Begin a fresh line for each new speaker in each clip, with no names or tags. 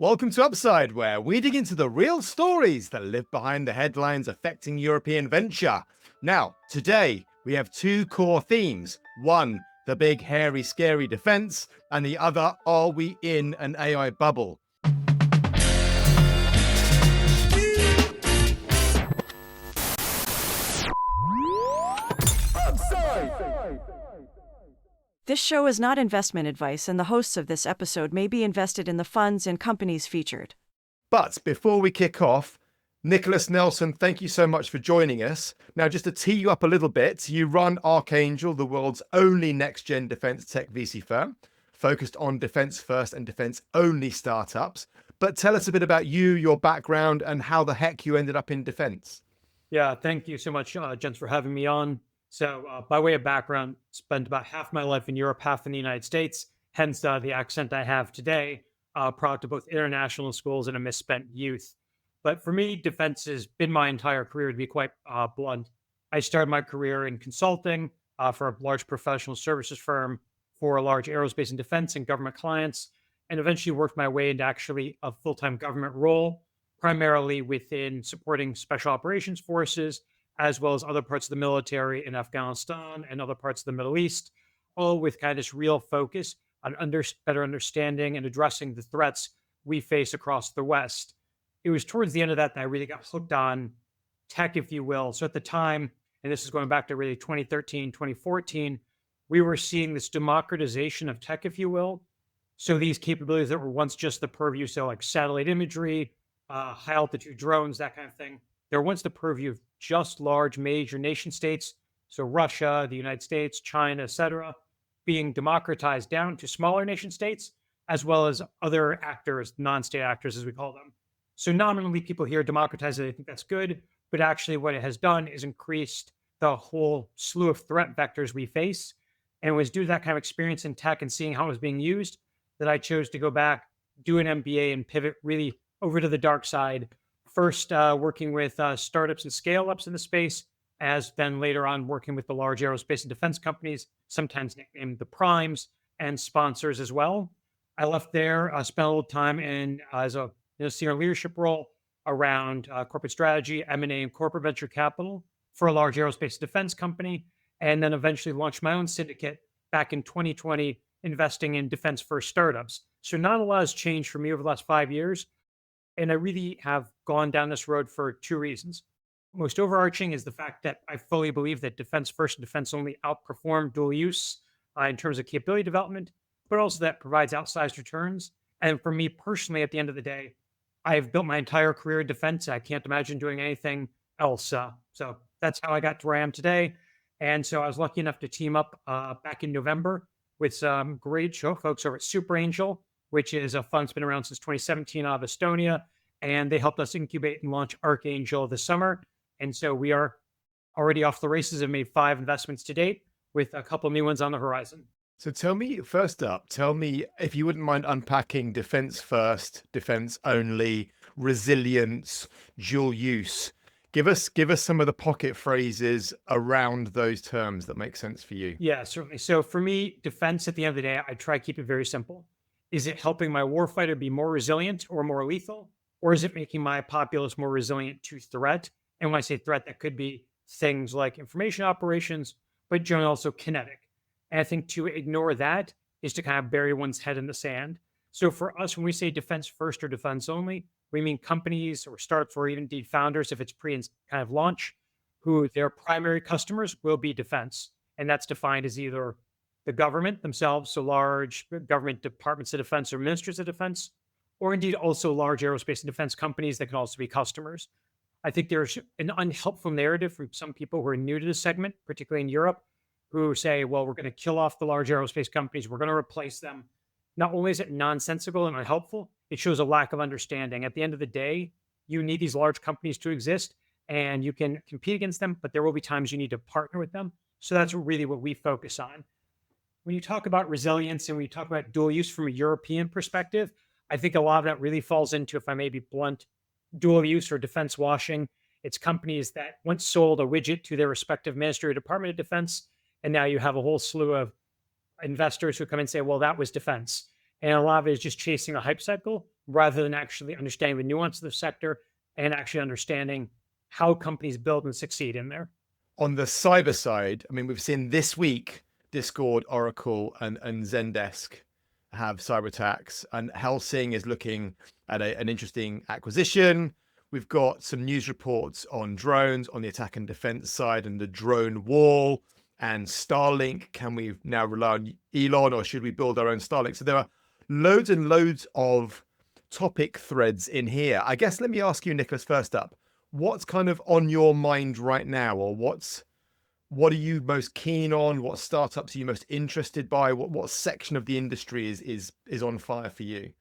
Welcome to Upside, where we dig into the real stories that live behind the headlines affecting European venture. Now, today, we have two core themes. One, the big, hairy, scary defense, and the other, are we in an AI bubble?
This show is not investment advice, and the hosts of this episode may be invested in the funds and companies featured.
But before we kick off, Nicholas Nelson, thank you so much for joining us. Now, just to tee you up a little bit, you run Archangel, the world's only next-gen defense tech VC firm, focused on defense first and defense only startups. But tell us a bit about you, your background, and how the heck you ended up in defense.
Yeah, thank you so much, gents, for having me on. So by way of background, spent about half my life in Europe, half in the United States, hence the accent I have today, product of both international schools and a misspent youth. But for me, defense has been my entire career, to be quite blunt. I started my career in consulting for a large professional services firm for a large aerospace and defense and government clients, and eventually worked my way into actually a full-time government role, primarily within supporting special operations forces, as well as other parts of the military in Afghanistan and other parts of the Middle East, all with kind of this real focus on better understanding and addressing the threats we face across the West. It was towards the end of that I really got hooked on tech, if you will. So at the time, and this is going back to really 2013, 2014, we were seeing this democratization of tech, if you will. So these capabilities that were once just the purview, so like satellite imagery, high altitude drones, that kind of thing, they were once the purview of just large major nation states, so Russia, the United States, China, etc., being democratized down to smaller nation states, as well as other actors, non-state actors, as we call them. So nominally, people hear democratized, they think that's good, but actually what it has done is increased the whole slew of threat vectors we face. And it was due to that kind of experience in tech and seeing how it was being used that I chose to go back, do an MBA, and pivot really over to the dark side. First, working with startups and scale-ups in the space, as then later on working with the large aerospace and defense companies, sometimes nicknamed the primes, and sponsors as well. I left there, spent a little time as a senior leadership role around corporate strategy, M&A, and corporate venture capital for a large aerospace and defense company, and then eventually launched my own syndicate back in 2020, investing in defense-first startups. So not a lot has changed for me over the last 5 years. And I really have gone down this road for two reasons. Most overarching is the fact that I fully believe that defense first and defense only outperform dual use in terms of capability development, but also that provides outsized returns. And for me personally, at the end of the day, I've built my entire career in defense. I can't imagine doing anything else. So that's how I got to where I am today. And so I was lucky enough to team up back in November with some great show folks over at Super Angel, which is a fund that's been around since 2017 out of Estonia. And they helped us incubate and launch Archangel this summer. And so we are already off the races and made 5 investments to date with a couple new ones on the horizon.
So tell me, first up, if you wouldn't mind unpacking defense first, defense only, resilience, dual use. Give us some of the pocket phrases around those terms that make sense for you.
Yeah, certainly. So for me, defense at the end of the day, I try to keep it very simple. Is it helping my warfighter be more resilient or more lethal? Or is it making my populace more resilient to threat? And when I say threat, that could be things like information operations, but generally also kinetic. And I think to ignore that is to kind of bury one's head in the sand. So for us, when we say defense first or defense only, we mean companies or startups or even indeed founders, if it's pre and kind of launch, who their primary customers will be defense. And that's defined as either the government themselves, so large government departments of defense or ministries of defense, or indeed also large aerospace and defense companies that can also be customers. I think there's an unhelpful narrative from some people who are new to this segment, particularly in Europe, who say, well, we're going to kill off the large aerospace companies. We're going to replace them. Not only is it nonsensical and unhelpful, it shows a lack of understanding. At the end of the day, you need these large companies to exist and you can compete against them, but there will be times you need to partner with them. So that's really what we focus on. When you talk about resilience and when you talk about dual use from a European perspective, I think a lot of that really falls into, if I may be blunt, dual use or defense washing. It's companies that once sold a widget to their respective ministry or department of defense, and now you have a whole slew of investors who come and say, well, that was defense. And a lot of it is just chasing a hype cycle rather than actually understanding the nuance of the sector and actually understanding how companies build and succeed in there.
On the cyber side, I mean, we've seen this week Discord, Oracle, and Zendesk have cyber attacks, and Helsing is looking at an interesting acquisition. We've got some news reports on drones on the attack and defense side and the drone wall and Starlink. Can we now rely on Elon, or should we build our own Starlink? So there are loads and loads of topic threads in here. I guess let me ask you, Nicholas, first up, what's kind of on your mind right now, or what are you most keen on? What startups are you most interested by? What section of the industry is on fire for you?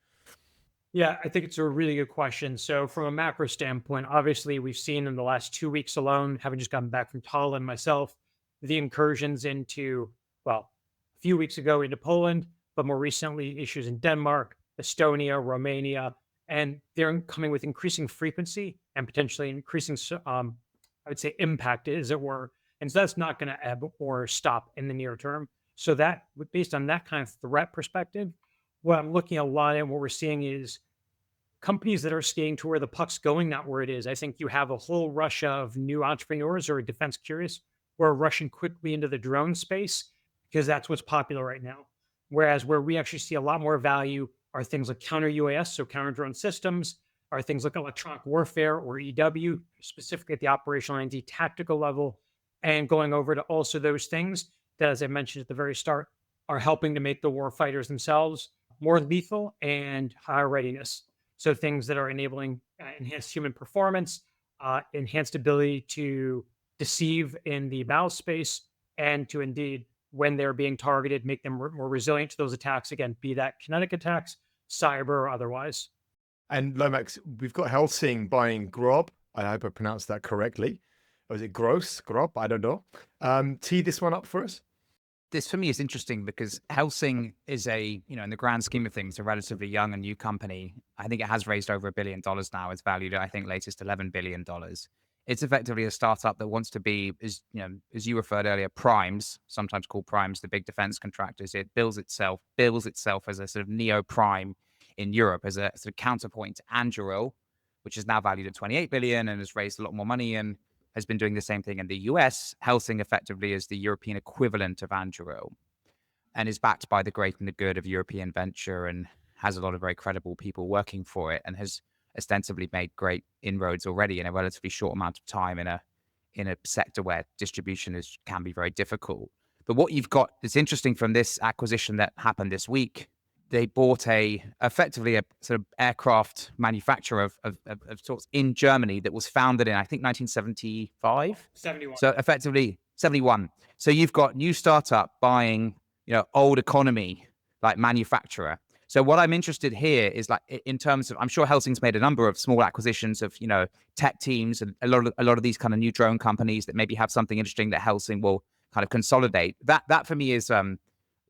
Yeah, I think it's a really good question. So, from a macro standpoint, obviously, we've seen in the last 2 weeks alone, having just gotten back from Tallinn myself, the incursions into, well, a few weeks ago into Poland, but more recently, issues in Denmark, Estonia, Romania, and they're coming with increasing frequency and potentially increasing, I would say, impact, as it were. And so that's not going to ebb or stop in the near term. So that, based on that kind of threat perspective, what I'm looking at a lot and what we're seeing is companies that are skating to where the puck's going, not where it is. I think you have a whole rush of new entrepreneurs or defense curious who are rushing quickly into the drone space because that's what's popular right now. Whereas where we actually see a lot more value are things like counter-UAS, so counter drone systems, are things like electronic warfare or EW, specifically at the operational and tactical level, and going over to also those things that, as I mentioned at the very start, are helping to make the war fighters themselves more lethal and higher readiness. So things that are enabling enhanced human performance, enhanced ability to deceive in the battle space, and to indeed, when they're being targeted, make them more resilient to those attacks. Again, be that kinetic attacks, cyber, or otherwise.
And Lomax, we've got Helsing buying Grob. I hope I pronounced that correctly. Or is it Grob? I don't know. Tee this one up for us.
This for me is interesting because Helsing is in the grand scheme of things, a relatively young and new company. I think it has raised over $1 billion now. It's valued at, I think, latest $11 billion. It's effectively a startup that wants to be, as you referred earlier, primes, sometimes called primes, the big defense contractors. It bills itself as a sort of neo-prime in Europe, as a sort of counterpoint to Anduril, which is now valued at 28 billion and has raised a lot more money and has been doing the same thing in the US. Helsing effectively is the European equivalent of Anduril and is backed by the great and the good of European venture and has a lot of very credible people working for it and has ostensibly made great inroads already in a relatively short amount of time in a sector where distribution can be very difficult. But what you've got that's interesting from this acquisition that happened this week, they bought effectively a sort of aircraft manufacturer of sorts in Germany that was founded in, I think, 1975.
71.
So effectively 71. So you've got new startup buying, old economy like manufacturer. So what I'm interested here is like in terms of, I'm sure Helsing's made a number of small acquisitions of, tech teams and a lot of these kind of new drone companies that maybe have something interesting that Helsing will kind of consolidate. That for me is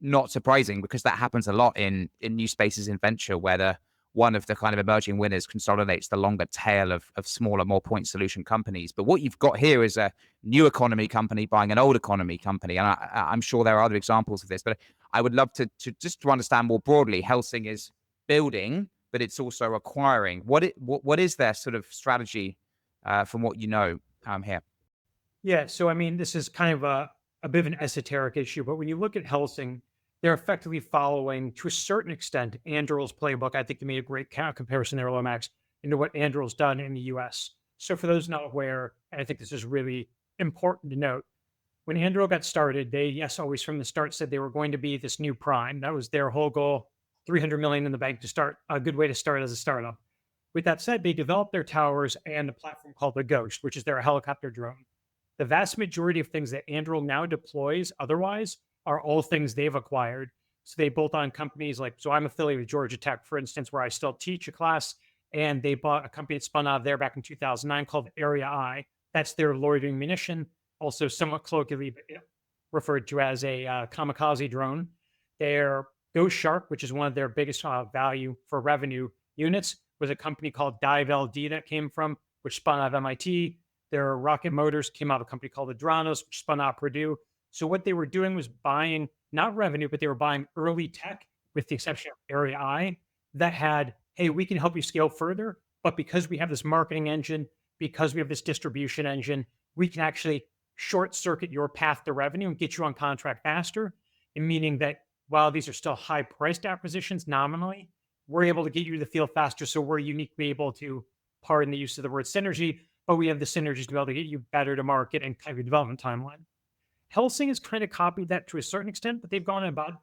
not surprising because that happens a lot in new spaces in venture where one of the kind of emerging winners consolidates the longer tail of smaller, more point solution companies. But what you've got here is a new economy company buying an old economy company. And I'm sure there are other examples of this, but I would love to just to understand more broadly, Helsing is building, but it's also acquiring. What is their sort of strategy from what you know here?
Yeah, so I mean, this is kind of a bit of an esoteric issue, but when you look at Helsing, they're effectively following, to a certain extent, Anduril's playbook. I think they made a great comparison there, Lomax, into what Anduril's done in the US. So for those not aware, and I think this is really important to note, when Anduril got started, they, yes, always from the start said they were going to be this new prime. That was their whole goal, 300 million in the bank to start, a good way to start as a startup. With that said, they developed their towers and a platform called the Ghost, which is their helicopter drone. The vast majority of things that Anduril now deploys otherwise are all things they've acquired. So they bolt on companies like, so I'm affiliated with Georgia Tech, for instance, where I still teach a class, and they bought a company that spun out of there back in 2009 called Area I. That's their loitering munition, also somewhat colloquially referred to as a kamikaze drone. Their Ghost Shark, which is one of their biggest value for revenue units, was a company called Dive LD that came from, which spun out of MIT. Their rocket motors came out of a company called Adranos, which spun out of Purdue. So what they were doing was buying, not revenue, but they were buying early tech, with the exception of Area I, that had hey, we can help you scale further, but because we have this marketing engine, because we have this distribution engine, we can actually short circuit your path to revenue and get you on contract faster. And meaning that while these are still high priced acquisitions nominally, we're able to get you to the field faster. So we're uniquely able to, pardon the use of the word synergy, but we have the synergies to be able to get you better to market and kind of development timeline. Helsing has kind of copied that to a certain extent, but they've gone about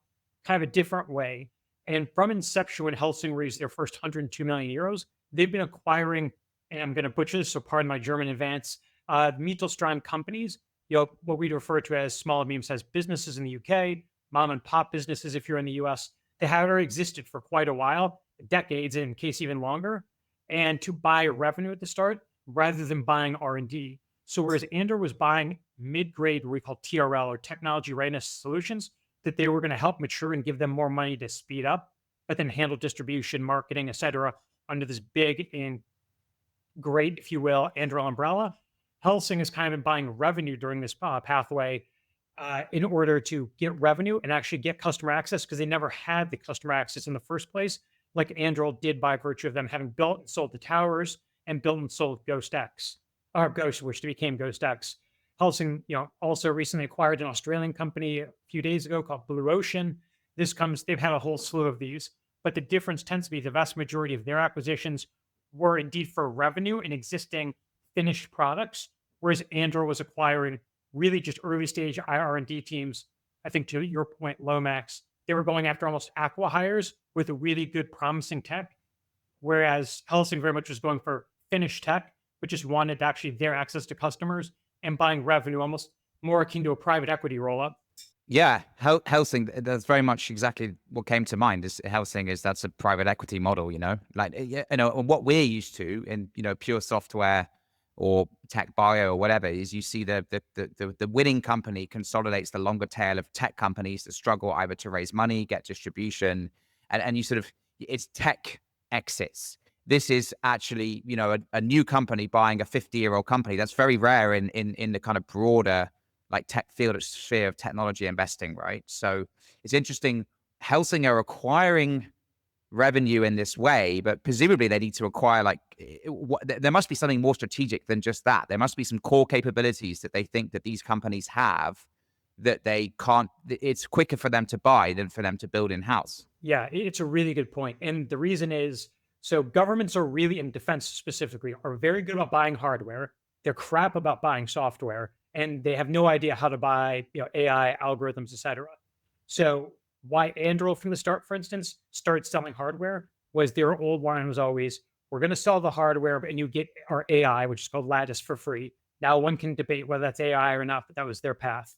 kind of a different way. And from inception, when Helsing raised their first 102 million euros, they've been acquiring, and I'm going to butcher this, so pardon my German advance, Mittelstand companies, what we refer to as small and medium-sized businesses in the UK, mom and pop businesses if you're in the US. They have already existed for quite a while, decades in case even longer, and to buy revenue at the start rather than buying R&D. So whereas Anduril was buying mid-grade, what we call TRL or technology readiness solutions, that they were going to help mature and give them more money to speed up, but then handle distribution, marketing, et cetera, under this big and great, if you will, Anduril umbrella. Helsing has kind of been buying revenue during this pathway in order to get revenue and actually get customer access, because they never had the customer access in the first place, like Anduril did by virtue of them having built and sold the towers and built and sold GhostX, or Ghost, which became GhostX. Helsing, also recently acquired an Australian company a few days ago called Blue Ocean. They've had a whole slew of these, but the difference tends to be the vast majority of their acquisitions were indeed for revenue and existing finished products, whereas Anduril was acquiring really just early stage R&D teams. I think to your point, Lomax, they were going after almost acqui-hires with a really good promising tech, whereas Helsing very much was going for finished tech, but just wanted actually their access to customers and buying revenue, almost more akin to a private equity roll-up.
Yeah, Helsing, that's very much exactly what came to mind. Is Helsing is that's a private equity model, like, and what we're used to in, pure software or tech bio or whatever is you see the winning company consolidates the longer tail of tech companies that struggle either to raise money, get distribution, and you sort of, it's tech exits. This is actually, a new company buying a 50-year-old company. That's very rare in the kind of broader like tech field sphere of technology investing, right? So it's interesting. Helsing are acquiring revenue in this way, but presumably they need to acquire there must be something more strategic than just that. There must be some core capabilities that they think that these companies have that they can't. It's quicker for them to buy than for them to build in-house.
Yeah, it's a really good point. And the reason is, so governments are really, in defense specifically, are very good about buying hardware. They're crap about buying software, and they have no idea how to buy, AI algorithms, et cetera. So why Anduril from the start, for instance, started selling hardware was their old line was always, we're going to sell the hardware, and you get our AI, which is called Lattice, for free. Now one can debate whether that's AI or not, but that was their path.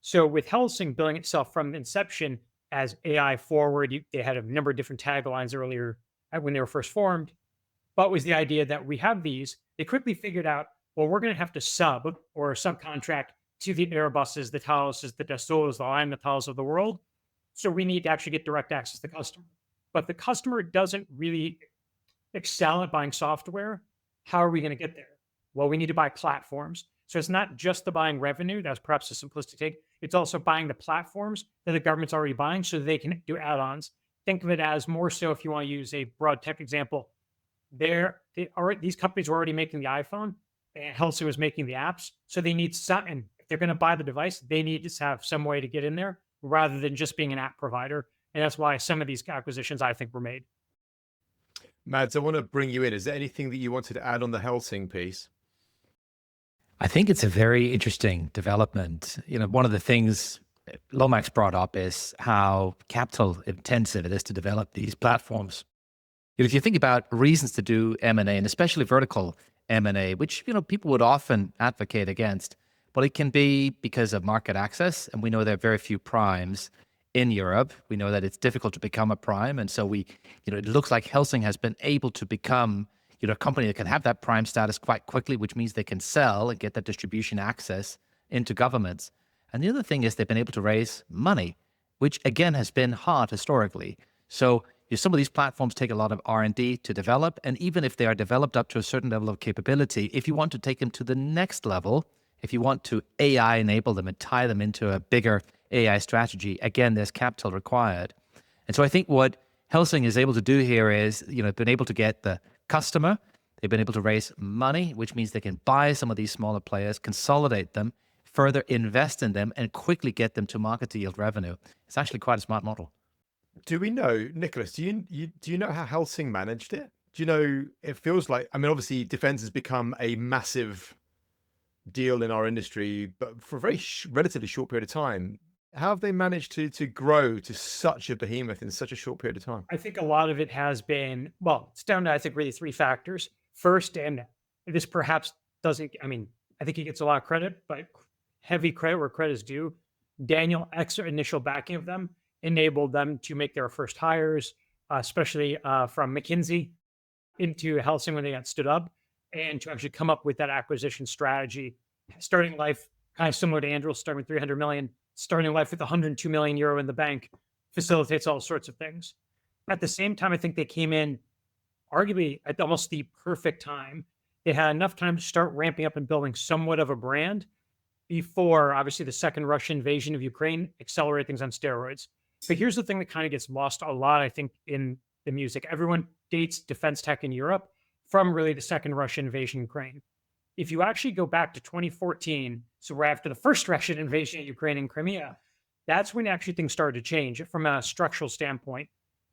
So with Helsing building itself from inception as AI forward, they had a number of different taglines earlier when they were first formed, but was the idea that we have these. They quickly figured out, well, we're going to have to sub or subcontract to the Airbuses, the Thales, the Dassaults, the Rheinmetals of the world. So we need to actually get direct access to the customer. But the customer doesn't really excel at buying software. How are we going to get there? Well, we need to buy platforms. So it's not just the buying revenue. That's perhaps a simplistic take. It's also buying the platforms that the government's already buying so they can do add-ons. Think of it as more so, if you want to use a broad tech example, these companies were already making the iPhone, and Helsing was making the apps. So they need some, and if they're going to buy the device, they need to have some way to get in there rather than just being an app provider. And that's why some of these acquisitions, I think, were made.
Mads, I want to bring you in. Is there anything that you wanted to add on the Helsing piece?
I think it's a very interesting development. One of the things Lomax brought up is how capital intensive it is to develop these platforms. If you think about reasons to do M&A, and especially vertical M&A, which people would often advocate against, but it can be because of market access, and we know there are very few primes in Europe. We know that it's difficult to become a prime, and so it looks like Helsing has been able to become a company that can have that prime status quite quickly, which means they can sell and get that distribution access into governments. And the other thing is they've been able to raise money, which again has been hard historically. So some of these platforms take a lot of R&D to develop, and even if they are developed up to a certain level of capability, if you want to take them to the next level, if you want to AI enable them and tie them into a bigger AI strategy, again, there's capital required. And so I think what Helsing is able to do here is, been able to get the customer, they've been able to raise money, which means they can buy some of these smaller players, consolidate them, further invest in them, and quickly get them to market to yield revenue. It's actually quite a smart model.
Do we know, Nicholas, do you know how Helsing managed it? Do you know, it feels like, I mean, obviously defense has become a massive deal in our industry, but for a very relatively short period of time. How have they managed to grow to such a behemoth in such a short period of time?
I think a lot of it has been, well, it's down to, I think, really three factors. First, and this perhaps doesn't, I mean, I think he gets a lot of credit, but heavy credit where credit is due. Daniel, extra initial backing of them enabled them to make their first hires, especially from McKinsey into Helsing when they got stood up, and to actually come up with that acquisition strategy. Starting life kind of similar to Anduril, starting with 300 million, starting life with 102 million euro in the bank, facilitates all sorts of things. At the same time, I think they came in arguably at almost the perfect time. They had enough time to start ramping up and building somewhat of a brand before, obviously, the second Russian invasion of Ukraine accelerated things on steroids. But here's the thing that kind of gets lost a lot, I think, in the music. Everyone dates defense tech in Europe from really the second Russian invasion of Ukraine. If you actually go back to 2014, so we're after the first Russian invasion of Ukraine and Crimea, that's when actually things started to change from a structural standpoint.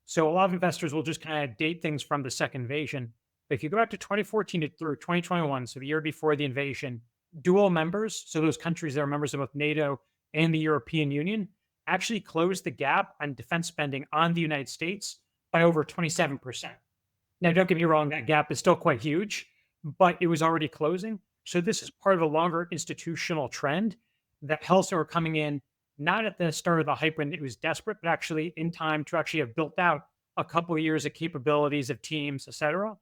So a lot of investors will just kind of date things from the second invasion. But if you go back to 2014 through 2021, so the year before the invasion, dual members, so those countries that are members of both NATO and the European Union, actually closed the gap on defense spending on the United States by over 27%. Now, don't get me wrong, that gap is still quite huge, but it was already closing. So this is part of a longer institutional trend that Helsing are coming in, not at the start of the hype when it was desperate, but actually in time to actually have built out a couple of years of capabilities of teams, et cetera,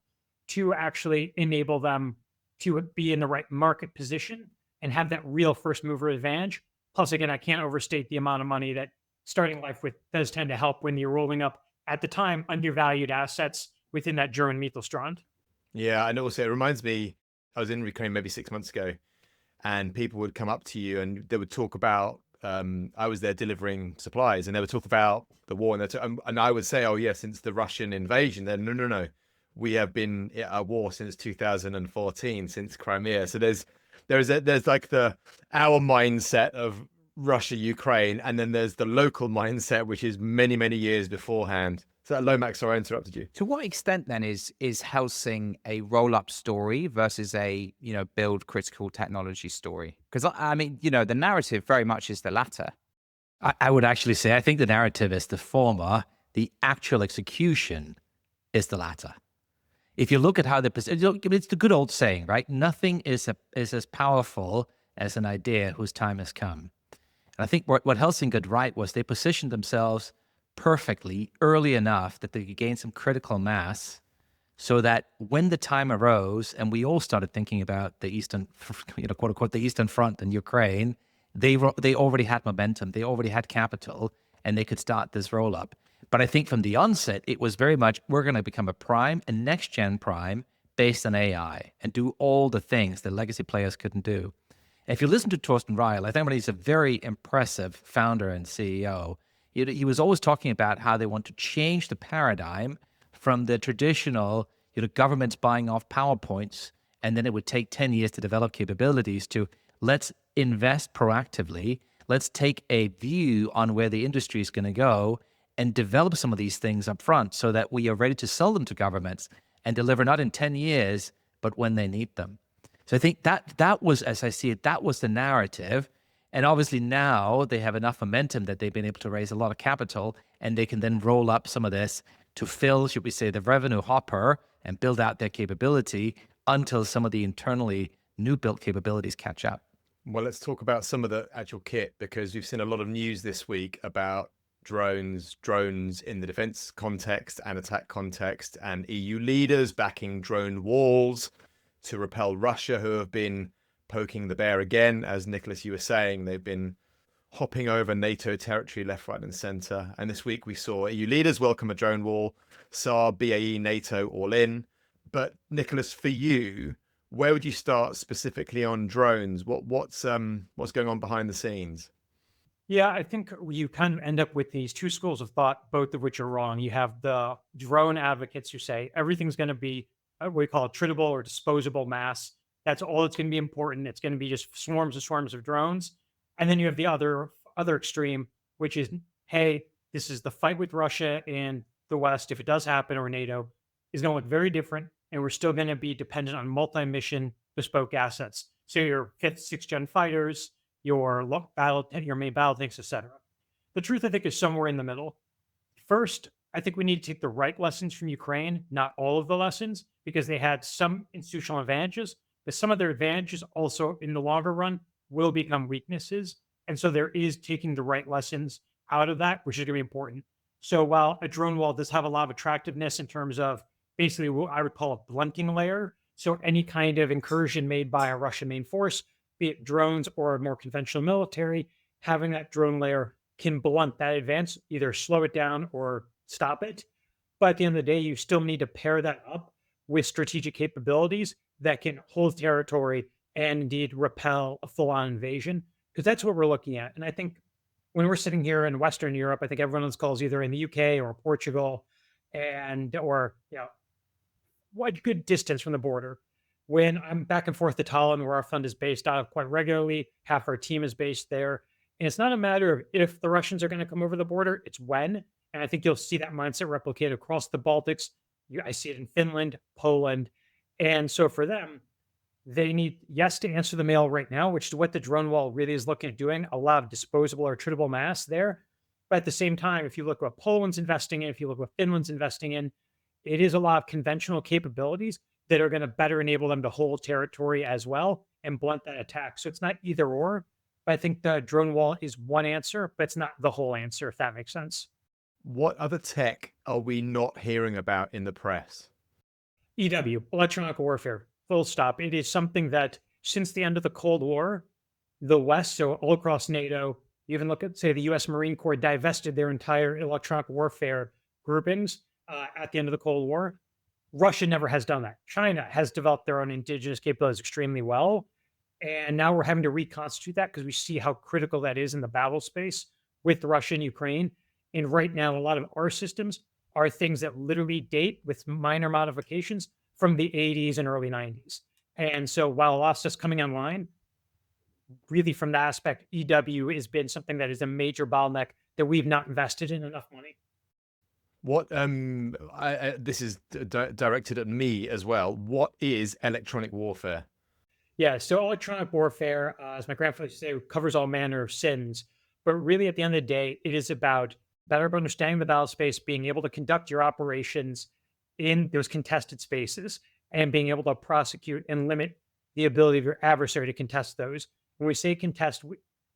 to actually enable them to be in the right market position and have that real first mover advantage. Plus, again, I can't overstate the amount of money that starting life with does tend to help when you're rolling up, at the time, undervalued assets within that German Mittelstand.
Yeah, and also it reminds me, I was in Ukraine maybe 6 months ago, and people would come up to you and they would talk about, I was there delivering supplies, and they would talk about the war, and I would say, oh yeah, since the Russian invasion. Then no, we have been at war since 2014, since Crimea. So there's like our mindset of Russia, Ukraine, and then there's the local mindset, which is many years beforehand. So Lomax, I interrupted you.
To what extent then is Helsing a roll-up story versus a build critical technology story? Because I mean, the narrative very much is the latter.
I would actually say I think the narrative is the former. The actual execution is the latter. If you look at how it's the good old saying, right? Nothing is as powerful as an idea whose time has come. And I think what Helsing got right was they positioned themselves perfectly early enough that they could gain some critical mass, so that when the time arose and we all started thinking about the eastern, quote unquote, the Eastern Front in Ukraine, they already had momentum, they already had capital, and they could start this roll up. But I think from the onset, it was very much, we're going to become a prime, a next-gen prime based on AI and do all the things that legacy players couldn't do. And if you listen to Torsten Ryle, I think he's a very impressive founder and CEO. He was always talking about how they want to change the paradigm from the traditional, governments buying off PowerPoints, and then it would take 10 years to develop capabilities, to let's invest proactively. Let's take a view on where the industry is going to go and develop some of these things up front so that we are ready to sell them to governments and deliver not in 10 years, but when they need them. So I think that was, as I see it, that was the narrative. And obviously now they have enough momentum that they've been able to raise a lot of capital, and they can then roll up some of this to fill, should we say, the revenue hopper and build out their capability until some of the internally new built capabilities catch up.
Well, let's talk about some of the actual kit, because we've seen a lot of news this week about drones in the defense context and attack context, and EU leaders backing drone walls to repel Russia, who have been poking the bear again. As Nicholas, you were saying, they've been hopping over NATO territory left, right, and center. And this week we saw EU leaders welcome a drone wall, Saab, BAE, NATO all in. But Nicholas, for you, where would you start specifically on drones? What's going on behind the scenes?
Yeah, I think you kind of end up with these two schools of thought, both of which are wrong. You have the drone advocates who say everything's going to be what we call treatable or disposable mass. That's all that's going to be important. It's going to be just swarms and swarms of drones. And then you have the other extreme, which is, hey, this is the fight with Russia and the West. If it does happen, or NATO, is going to look very different, and we're still going to be dependent on multi-mission bespoke assets. So your fifth, sixth gen fighters, your main battle tanks, etc. The truth, I think, is somewhere in the middle. First, I think we need to take the right lessons from Ukraine, not all of the lessons, because they had some institutional advantages, but some of their advantages also in the longer run will become weaknesses. And so there is taking the right lessons out of that, which is going to be important. So while a drone wall does have a lot of attractiveness in terms of basically what I would call a blunting layer, so any kind of incursion made by a Russian main force, be it drones or more conventional military, having that drone layer can blunt that advance, either slow it down or stop it. But at the end of the day, you still need to pair that up with strategic capabilities that can hold territory and indeed repel a full-on invasion, because that's what we're looking at. And I think when we're sitting here in Western Europe, I think everyone on this call is either in the UK or Portugal, or what good distance from the border. When I'm back and forth to Tallinn, where our fund is based out of quite regularly, half our team is based there. And it's not a matter of if the Russians are going to come over the border, it's when. And I think you'll see that mindset replicated across the Baltics. I see it in Finland, Poland. And so for them, they need, yes, to answer the mail right now, which is what the drone wall really is looking at doing, a lot of disposable or treatable mass there. But at the same time, if you look what Poland's investing in, if you look what Finland's investing in, it is a lot of conventional capabilities that are going to better enable them to hold territory as well and blunt that attack. So it's not either or, but I think the drone wall is one answer, but it's not the whole answer, if that makes sense.
What other tech are we not hearing about in the press?
EW, electronic warfare, full stop. It is something that since the end of the Cold War, the West, so all across NATO, you even look at, say, the US Marine Corps divested their entire electronic warfare groupings at the end of the Cold War. Russia never has done that. China has developed their own indigenous capabilities extremely well. And now we're having to reconstitute that because we see how critical that is in the battle space with Russia and Ukraine. And right now, a lot of our systems are things that literally date with minor modifications from the 80s and early 90s. And so while a lot of stuff's coming online, really from that aspect, EW has been something that is a major bottleneck that we've not invested in enough money.
What this is directed at me as well. What is electronic warfare?
Yeah, so electronic warfare, as my grandfather used to say, covers all manner of sins. But really, at the end of the day, it is about better understanding the battle space, being able to conduct your operations in those contested spaces, and being able to prosecute and limit the ability of your adversary to contest those. When we say contest,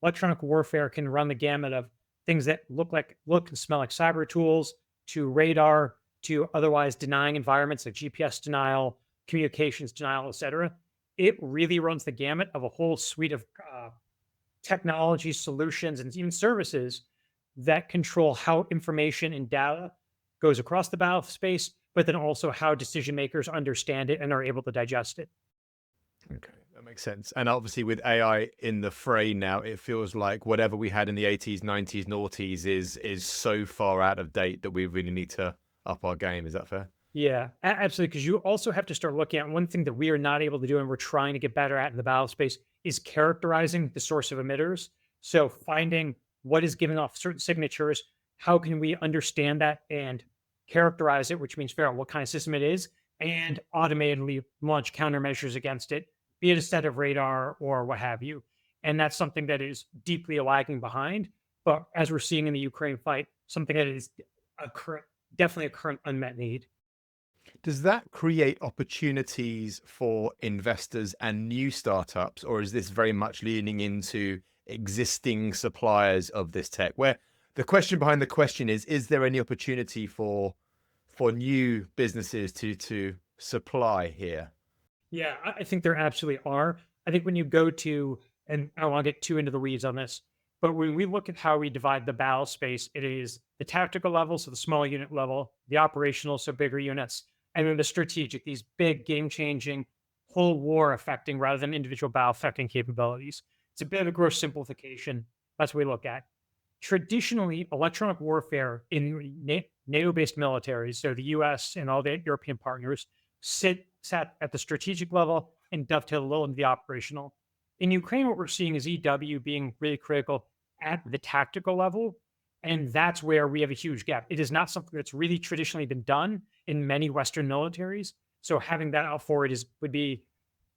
electronic warfare can run the gamut of things that look and smell like cyber tools, to radar, to otherwise denying environments like GPS denial, communications denial, etc. It really runs the gamut of a whole suite of technology solutions and even services that control how information and data goes across the battle space, but then also how decision makers understand it and are able to digest it.
Okay, that makes sense. And obviously with AI in the fray now, it feels like whatever we had in the 80s, 90s, noughties is so far out of date that we really need to up our game. Is that fair?
Yeah, absolutely. Because you also have to start looking at one thing that we are not able to do and we're trying to get better at in the battle space is characterizing the source of emitters. So finding what is giving off certain signatures, how can we understand that and characterize it, which means figure out what kind of system it is, and automatically launch countermeasures against it, be it a set of radar or what have you. And that's something that is deeply lagging behind. But as we're seeing in the Ukraine fight, something that is definitely a current unmet need.
Does that create opportunities for investors and new startups, or is this very much leaning into existing suppliers of this tech? Where the question behind the question is there any opportunity for new businesses to supply here?
Yeah, I think there absolutely are. I think when you go to, and I don't want to get too into the weeds on this, but when we look at how we divide the battle space, it is the tactical level, so the small unit level, the operational, so bigger units, and then the strategic, these big game-changing, whole war affecting rather than individual battle affecting capabilities. It's a bit of a gross simplification. That's what we look at. traditionally electronic warfare in NATO-based militaries, so the US and all the European partners, sat at the strategic level and dovetail a little into the operational. In Ukraine, what we're seeing is EW being really critical at the tactical level. And that's where we have a huge gap. It is not something that's really traditionally been done in many Western militaries. So having that out forward would be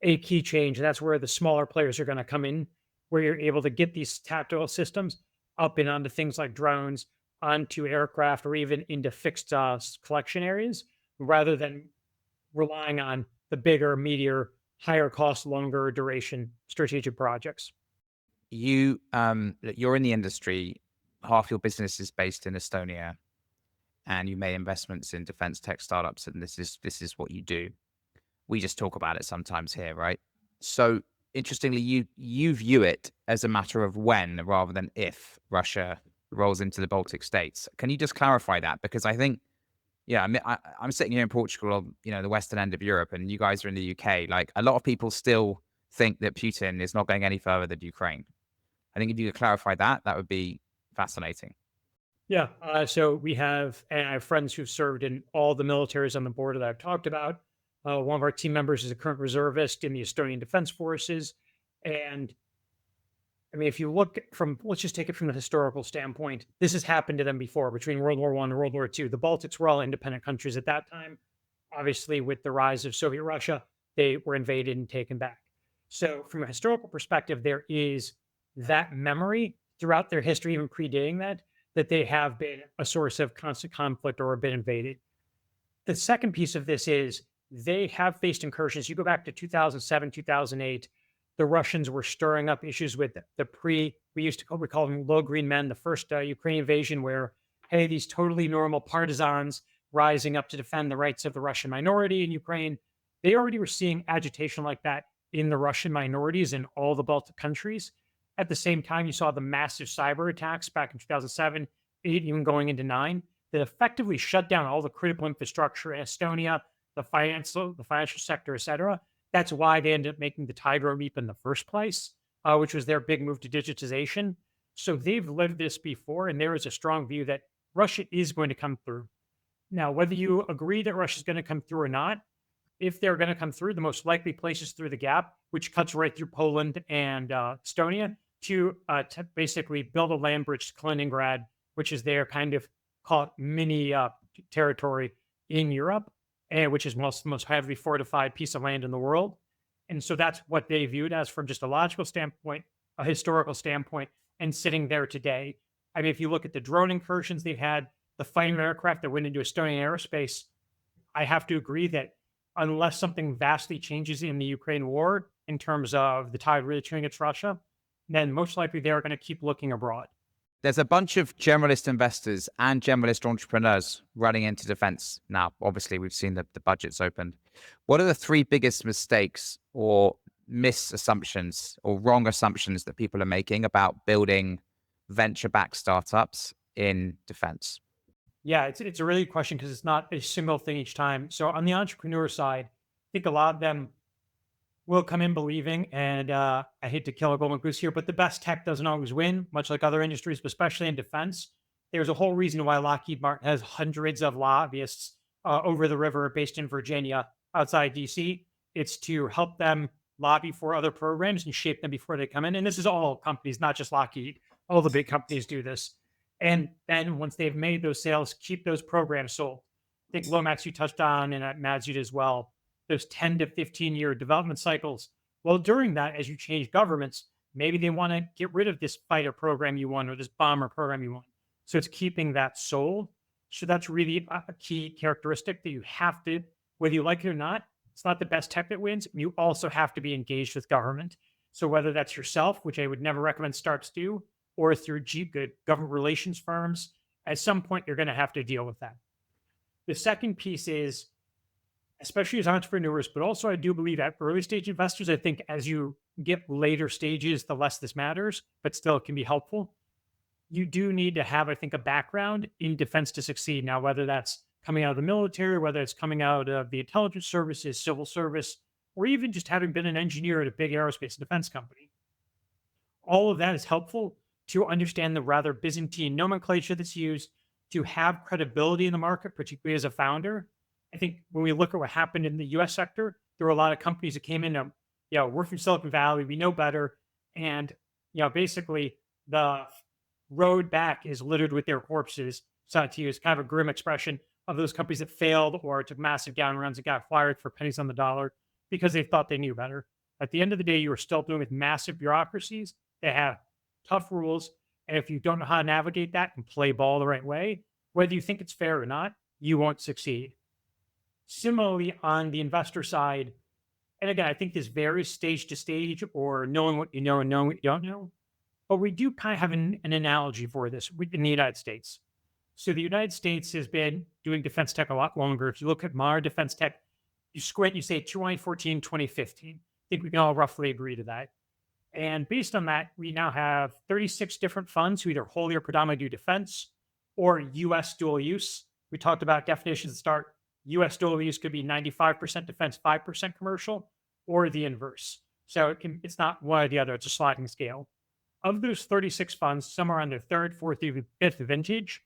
a key change. And that's where the smaller players are going to come in, where you're able to get these tactical systems up and onto things like drones, onto aircraft, or even into fixed collection areas, rather than relying on the bigger, meatier, higher cost, longer duration strategic projects.
You're in the industry. Half your business is based in Estonia, and you made investments in defense tech startups, and this is what you do. We just talk about it sometimes here, right? So interestingly, you view it as a matter of when rather than if Russia rolls into the Baltic states. Can you just clarify that? Because I think, yeah, I'm sitting here in Portugal, the western end of Europe, and you guys are in the UK. Like, a lot of people still think that Putin is not going any further than Ukraine. I think if you could clarify that, that would be fascinating.
Yeah. So we have, and I have friends who've served in all the militaries on the border that I've talked about. One of our team members is a current reservist in the Estonian Defense Forces. And I mean, if you look let's just take it from the historical standpoint, this has happened to them before between World War I and World War II. The Baltics were all independent countries at that time. Obviously, with the rise of Soviet Russia, they were invaded and taken back. So from a historical perspective, there is that memory throughout their history, even predating that they have been a source of constant conflict or have been invaded. The second piece of this is they have faced incursions. You go back to 2007, 2008, the Russians were stirring up issues with we call them low green men, the first Ukraine invasion, where, hey, these totally normal partisans rising up to defend the rights of the Russian minority in Ukraine. They already were seeing agitation like that in the Russian minorities in all the Baltic countries. At the same time, you saw the massive cyber attacks back in 2007, 8, even going into 9, that effectively shut down all the critical infrastructure in Estonia, the financial sector, et cetera. That's why they ended up making the Tidro Leap in the first place, which was their big move to digitization. So they've lived this before, and there is a strong view that Russia is going to come through. Now, whether you agree that Russia is going to come through or not, if they're going to come through, the most likely places through the gap, which cuts right through Poland and Estonia, to basically build a land bridge to Kaliningrad, which is their kind of mini territory in Europe, and which is the most heavily fortified piece of land in the world. And so that's what they viewed as, from just a logical standpoint, a historical standpoint, and sitting there today. I mean, if you look at the drone incursions they've had, the fighting aircraft that went into Estonian aerospace, I have to agree that unless something vastly changes in the Ukraine war in terms of the tide really turning against Russia, then most likely they're going to keep looking abroad.
There's a bunch of generalist investors and generalist entrepreneurs running into defense now. Obviously, we've seen the budgets opened. What are the 3 biggest mistakes or misassumptions or wrong assumptions that people are making about building venture-backed startups in defense?
Yeah, it's a really good question because it's not a single thing each time. So on the entrepreneur side, I think a lot of them will come in believing, and I hate to kill a golden goose here, but the best tech doesn't always win, much like other industries, but especially in defense. There's a whole reason why Lockheed Martin has hundreds of lobbyists over the river based in Virginia outside DC. It's to help them lobby for other programs and shape them before they come in. And this is all companies, not just Lockheed. All the big companies do this. And then once they've made those sales, keep those programs sold. I think Lomax, you touched on, and at Madzud as well, those 10 to 15-year development cycles. Well, during that, as you change governments, maybe they want to get rid of this fighter program you won or this bomber program you won. So it's keeping that sold. So that's really a key characteristic that you have to, whether you like it or not, it's not the best tech that wins. You also have to be engaged with government. So whether that's yourself, which I would never recommend startups do, or through good government relations firms, at some point, you're going to have to deal with that. The second piece is, especially as entrepreneurs, but also I do believe at early stage investors, I think as you get later stages, the less this matters, but still it can be helpful. You do need to have, I think, a background in defense to succeed. Now, whether that's coming out of the military, whether it's coming out of the intelligence services, civil service, or even just having been an engineer at a big aerospace and defense company. All of that is helpful to understand the rather Byzantine nomenclature that's used, to have credibility in the market, particularly as a founder. I think when we look at what happened in the US sector, there were a lot of companies that came in, we're from Silicon Valley, we know better. And, basically the road back is littered with their corpses. So to use kind of a grim expression of those companies that failed or took massive down runs and got fired for pennies on the dollar because they thought they knew better. At the end of the day, you are still dealing with massive bureaucracies that have tough rules. And if you don't know how to navigate that and play ball the right way, whether you think it's fair or not, you won't succeed. Similarly, on the investor side, and again, I think this varies stage to stage or knowing what you know and knowing what you don't know. But we do kind of have an analogy for this in the United States. So the United States has been doing defense tech a lot longer. If you look at modern defense tech, you squint, you say 2014, 2015. I think we can all roughly agree to that. And based on that, we now have 36 different funds who either wholly or predominantly do defense or US dual use. We talked about definitions at the start. US dual use could be 95% defense, 5% commercial, or the inverse. So it's not one or the other, it's a sliding scale. Of those 36 funds, some are on their third, fourth, even fifth vintage.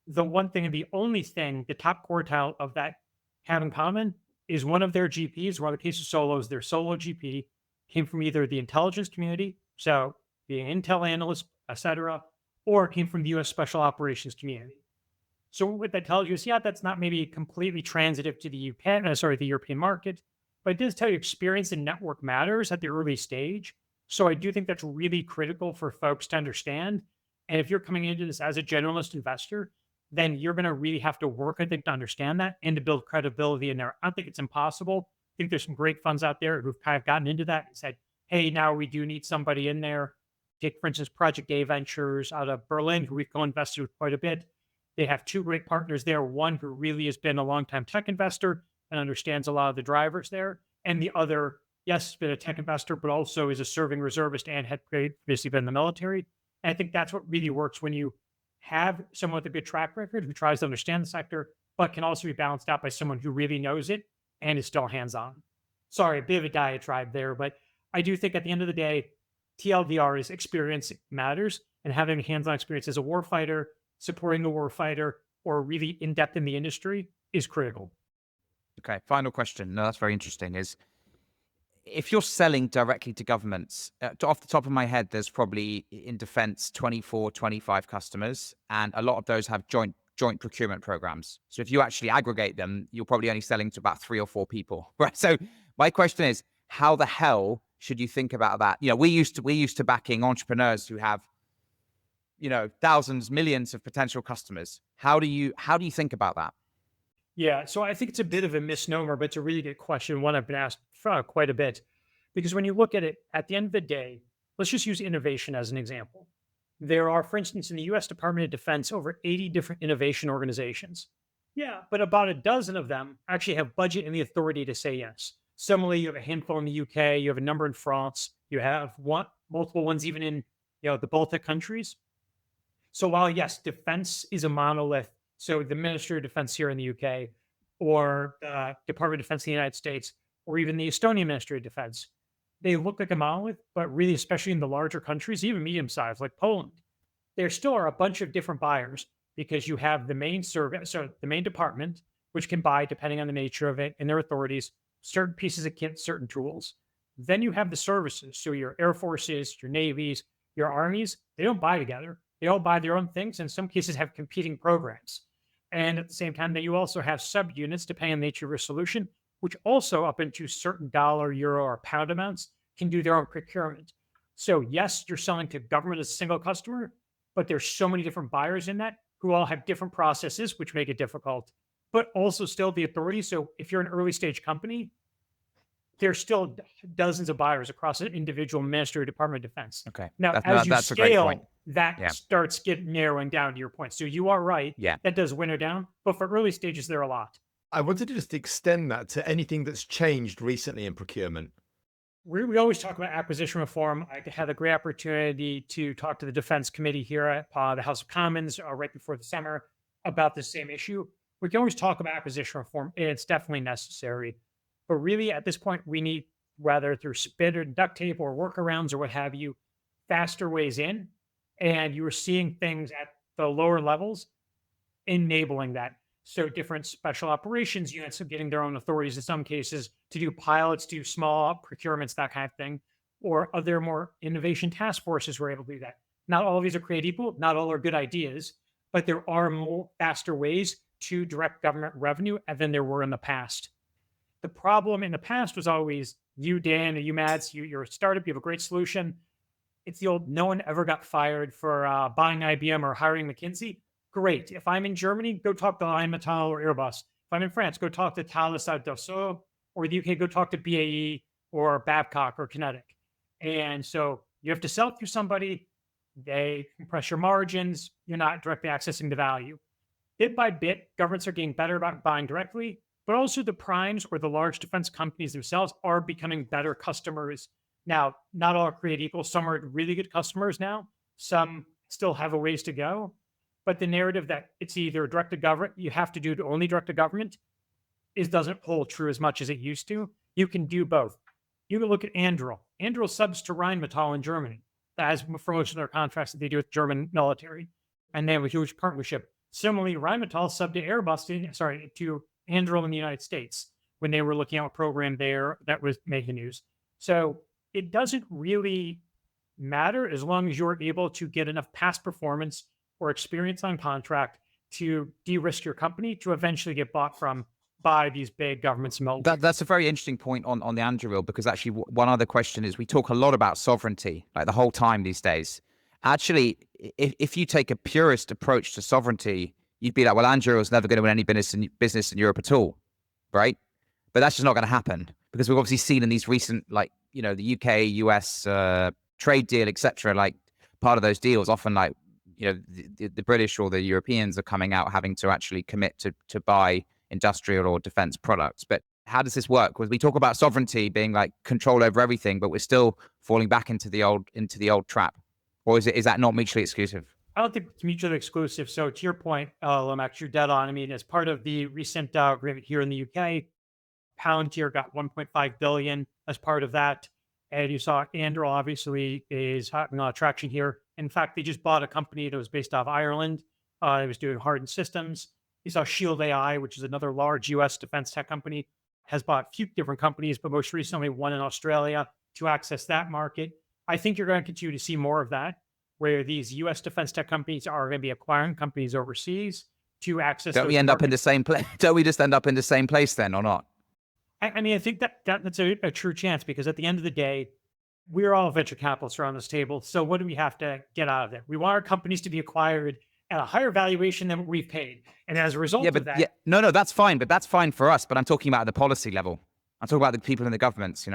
The one thing and the only thing the top quartile of that have in common is one of their GPs, or in the case of solos, their solo GP came from either the intelligence community, so being an intel analyst, etc., or came from the US special operations community. So what that tells you is, that's not maybe completely transitive to the the European market, but it does tell you experience and network matters at the early stage. So I do think that's really critical for folks to understand. And if you're coming into this as a generalist investor, then you're going to really have to work, I think, to understand that and to build credibility in there. I don't think it's impossible. I think there's some great funds out there who've kind of gotten into that and said, hey, now we do need somebody in there. Take, for instance, Project A Ventures out of Berlin, who we've co-invested with quite a bit. They have two great partners there. One who really has been a longtime tech investor and understands a lot of the drivers there. And the other, yes, has been a tech investor, but also is a serving reservist and had previously been in the military. And I think that's what really works when you have someone with a good track record who tries to understand the sector, but can also be balanced out by someone who really knows it and is still hands-on. Sorry, a bit of a diatribe there, but I do think at the end of the day, TLDR is experience matters, and having hands-on experience as a warfighter, supporting the warfighter, or really in-depth in the industry is critical.
Okay, final question. No, that's very interesting. Is if you're selling directly to governments, off the top of my head, there's probably in defense 24, 25 customers, and a lot of those have joint procurement programs. So if you actually aggregate them, you're probably only selling to about 3 or 4 people, right? So my question is, how the hell should you think about that? We're used to backing entrepreneurs who have, thousands, millions of potential customers. How do you think about that?
Yeah, so I think it's a bit of a misnomer, but it's a really good question, one I've been asked quite a bit. Because when you look at it, at the end of the day, let's just use innovation as an example. There are, for instance, in the US Department of Defense, over 80 different innovation organizations. Yeah, but about a dozen of them actually have budget and the authority to say yes. Similarly, you have a handful in the UK, you have a number in France, you have multiple ones even in the Baltic countries. So while, yes, defense is a monolith, so the Ministry of Defense here in the UK, or the Department of Defense in the United States, or even the Estonian Ministry of Defense, they look like a monolith, but really, especially in the larger countries, even medium-sized like Poland, there still are a bunch of different buyers because you have the main service, so the main department, which can buy, depending on the nature of it and their authorities, certain pieces of kit, certain tools. Then you have the services, so your air forces, your navies, your armies, they don't buy together. They all buy their own things, in some cases have competing programs. And at the same time, that you also have subunits, depending on the nature of your solution, which also up into certain dollar, euro, or pound amounts can do their own procurement. So yes, you're selling to government as a single customer, but there's so many different buyers in that who all have different processes, which make it difficult, but also still the authority. So if you're an early stage company, there's still dozens of buyers across an individual ministry or Department of Defense.
Okay.
Now,
that's a great point.
that starts getting narrowing down to your point. So you are right.
Yeah.
That does winnow down, but for early stages, there are a lot.
I wanted to just extend that to anything that's changed recently in procurement.
We always talk about acquisition reform. I had a great opportunity to talk to the Defense Committee here at the House of Commons right before the summer about the same issue. We can always talk about acquisition reform, and it's definitely necessary. But really, at this point, we need, whether through spit or duct tape or workarounds or what have you, faster ways in. And you were seeing things at the lower levels enabling that. So different special operations units are getting their own authorities in some cases to do pilots, do small procurements, that kind of thing, or other more innovation task forces were able to do that. Not all of these are created equal, not all are good ideas, but there are more faster ways to direct government revenue than there were in the past. The problem in the past was always you, Dan, or you, Mads, you're a startup, you have a great solution. It's the old, no one ever got fired for buying IBM or hiring McKinsey. Great. If I'm in Germany, go talk to Rheinmetall or Airbus. If I'm in France, go talk to Thales at Dassault, or the UK, go talk to BAE or Babcock or Kinetic. And so you have to sell through somebody. They compress your margins. You're not directly accessing the value. Bit by bit, governments are getting better about buying directly, but also the primes or the large defense companies themselves are becoming better customers. Now, not all are created equal. Some are really good customers now. Some still have a ways to go. But the narrative that it's either direct to government, you have to do to only direct to government, doesn't hold true as much as it used to. You can do both. You can look at Anduril. Anduril subs to Rheinmetall in Germany. That has for most of their contracts that they do with German military. And they have a huge partnership. Similarly, Rheinmetall subbed to Airbus, to Anduril in the United States when they were looking at a program there that was making news. So it doesn't really matter as long as you're able to get enough past performance or experience on contract to de-risk your company to eventually get bought by these big governments.
That's a very interesting point on the Anduril, because actually one other question is, we talk a lot about sovereignty, like the whole time these days. Actually, if you take a purist approach to sovereignty, you'd be like, well, Anduril is never going to win any business in Europe at all, right? But that's just not going to happen, because we've obviously seen in these recent, like, the UK, US trade deal, etc. Like, part of those deals, often like, the British or the Europeans are coming out having to actually commit to buy industrial or defense products. But how does this work? Because we talk about sovereignty being like control over everything, but we're still falling back into the old trap. Or is that not mutually exclusive?
I don't think it's mutually exclusive. So to your point, Lomax, you're dead on. I mean, as part of the recent agreement here in the UK, Palantir got 1.5 billion as part of that. And you saw Anduril obviously is having a lot of traction here. In fact, they just bought a company that was based out of Ireland. It was doing hardened systems. You saw Shield AI, which is another large US defense tech company, has bought a few different companies, but most recently one in Australia to access that market. I think you're going to continue to see more of that, where these US defense tech companies are going to be acquiring companies overseas to access.
Don't we end up in the same place? Don't we just end up in the same place then, or not?
I mean, I think that's a true chance, because at the end of the day, we're all venture capitalists around this table. So what do we have to get out of it? We want our companies to be acquired at a higher valuation than what we've paid. And as a result of that...
No, that's fine. But that's fine for us. But I'm talking about at the policy level. I'm talking about the people in the governments,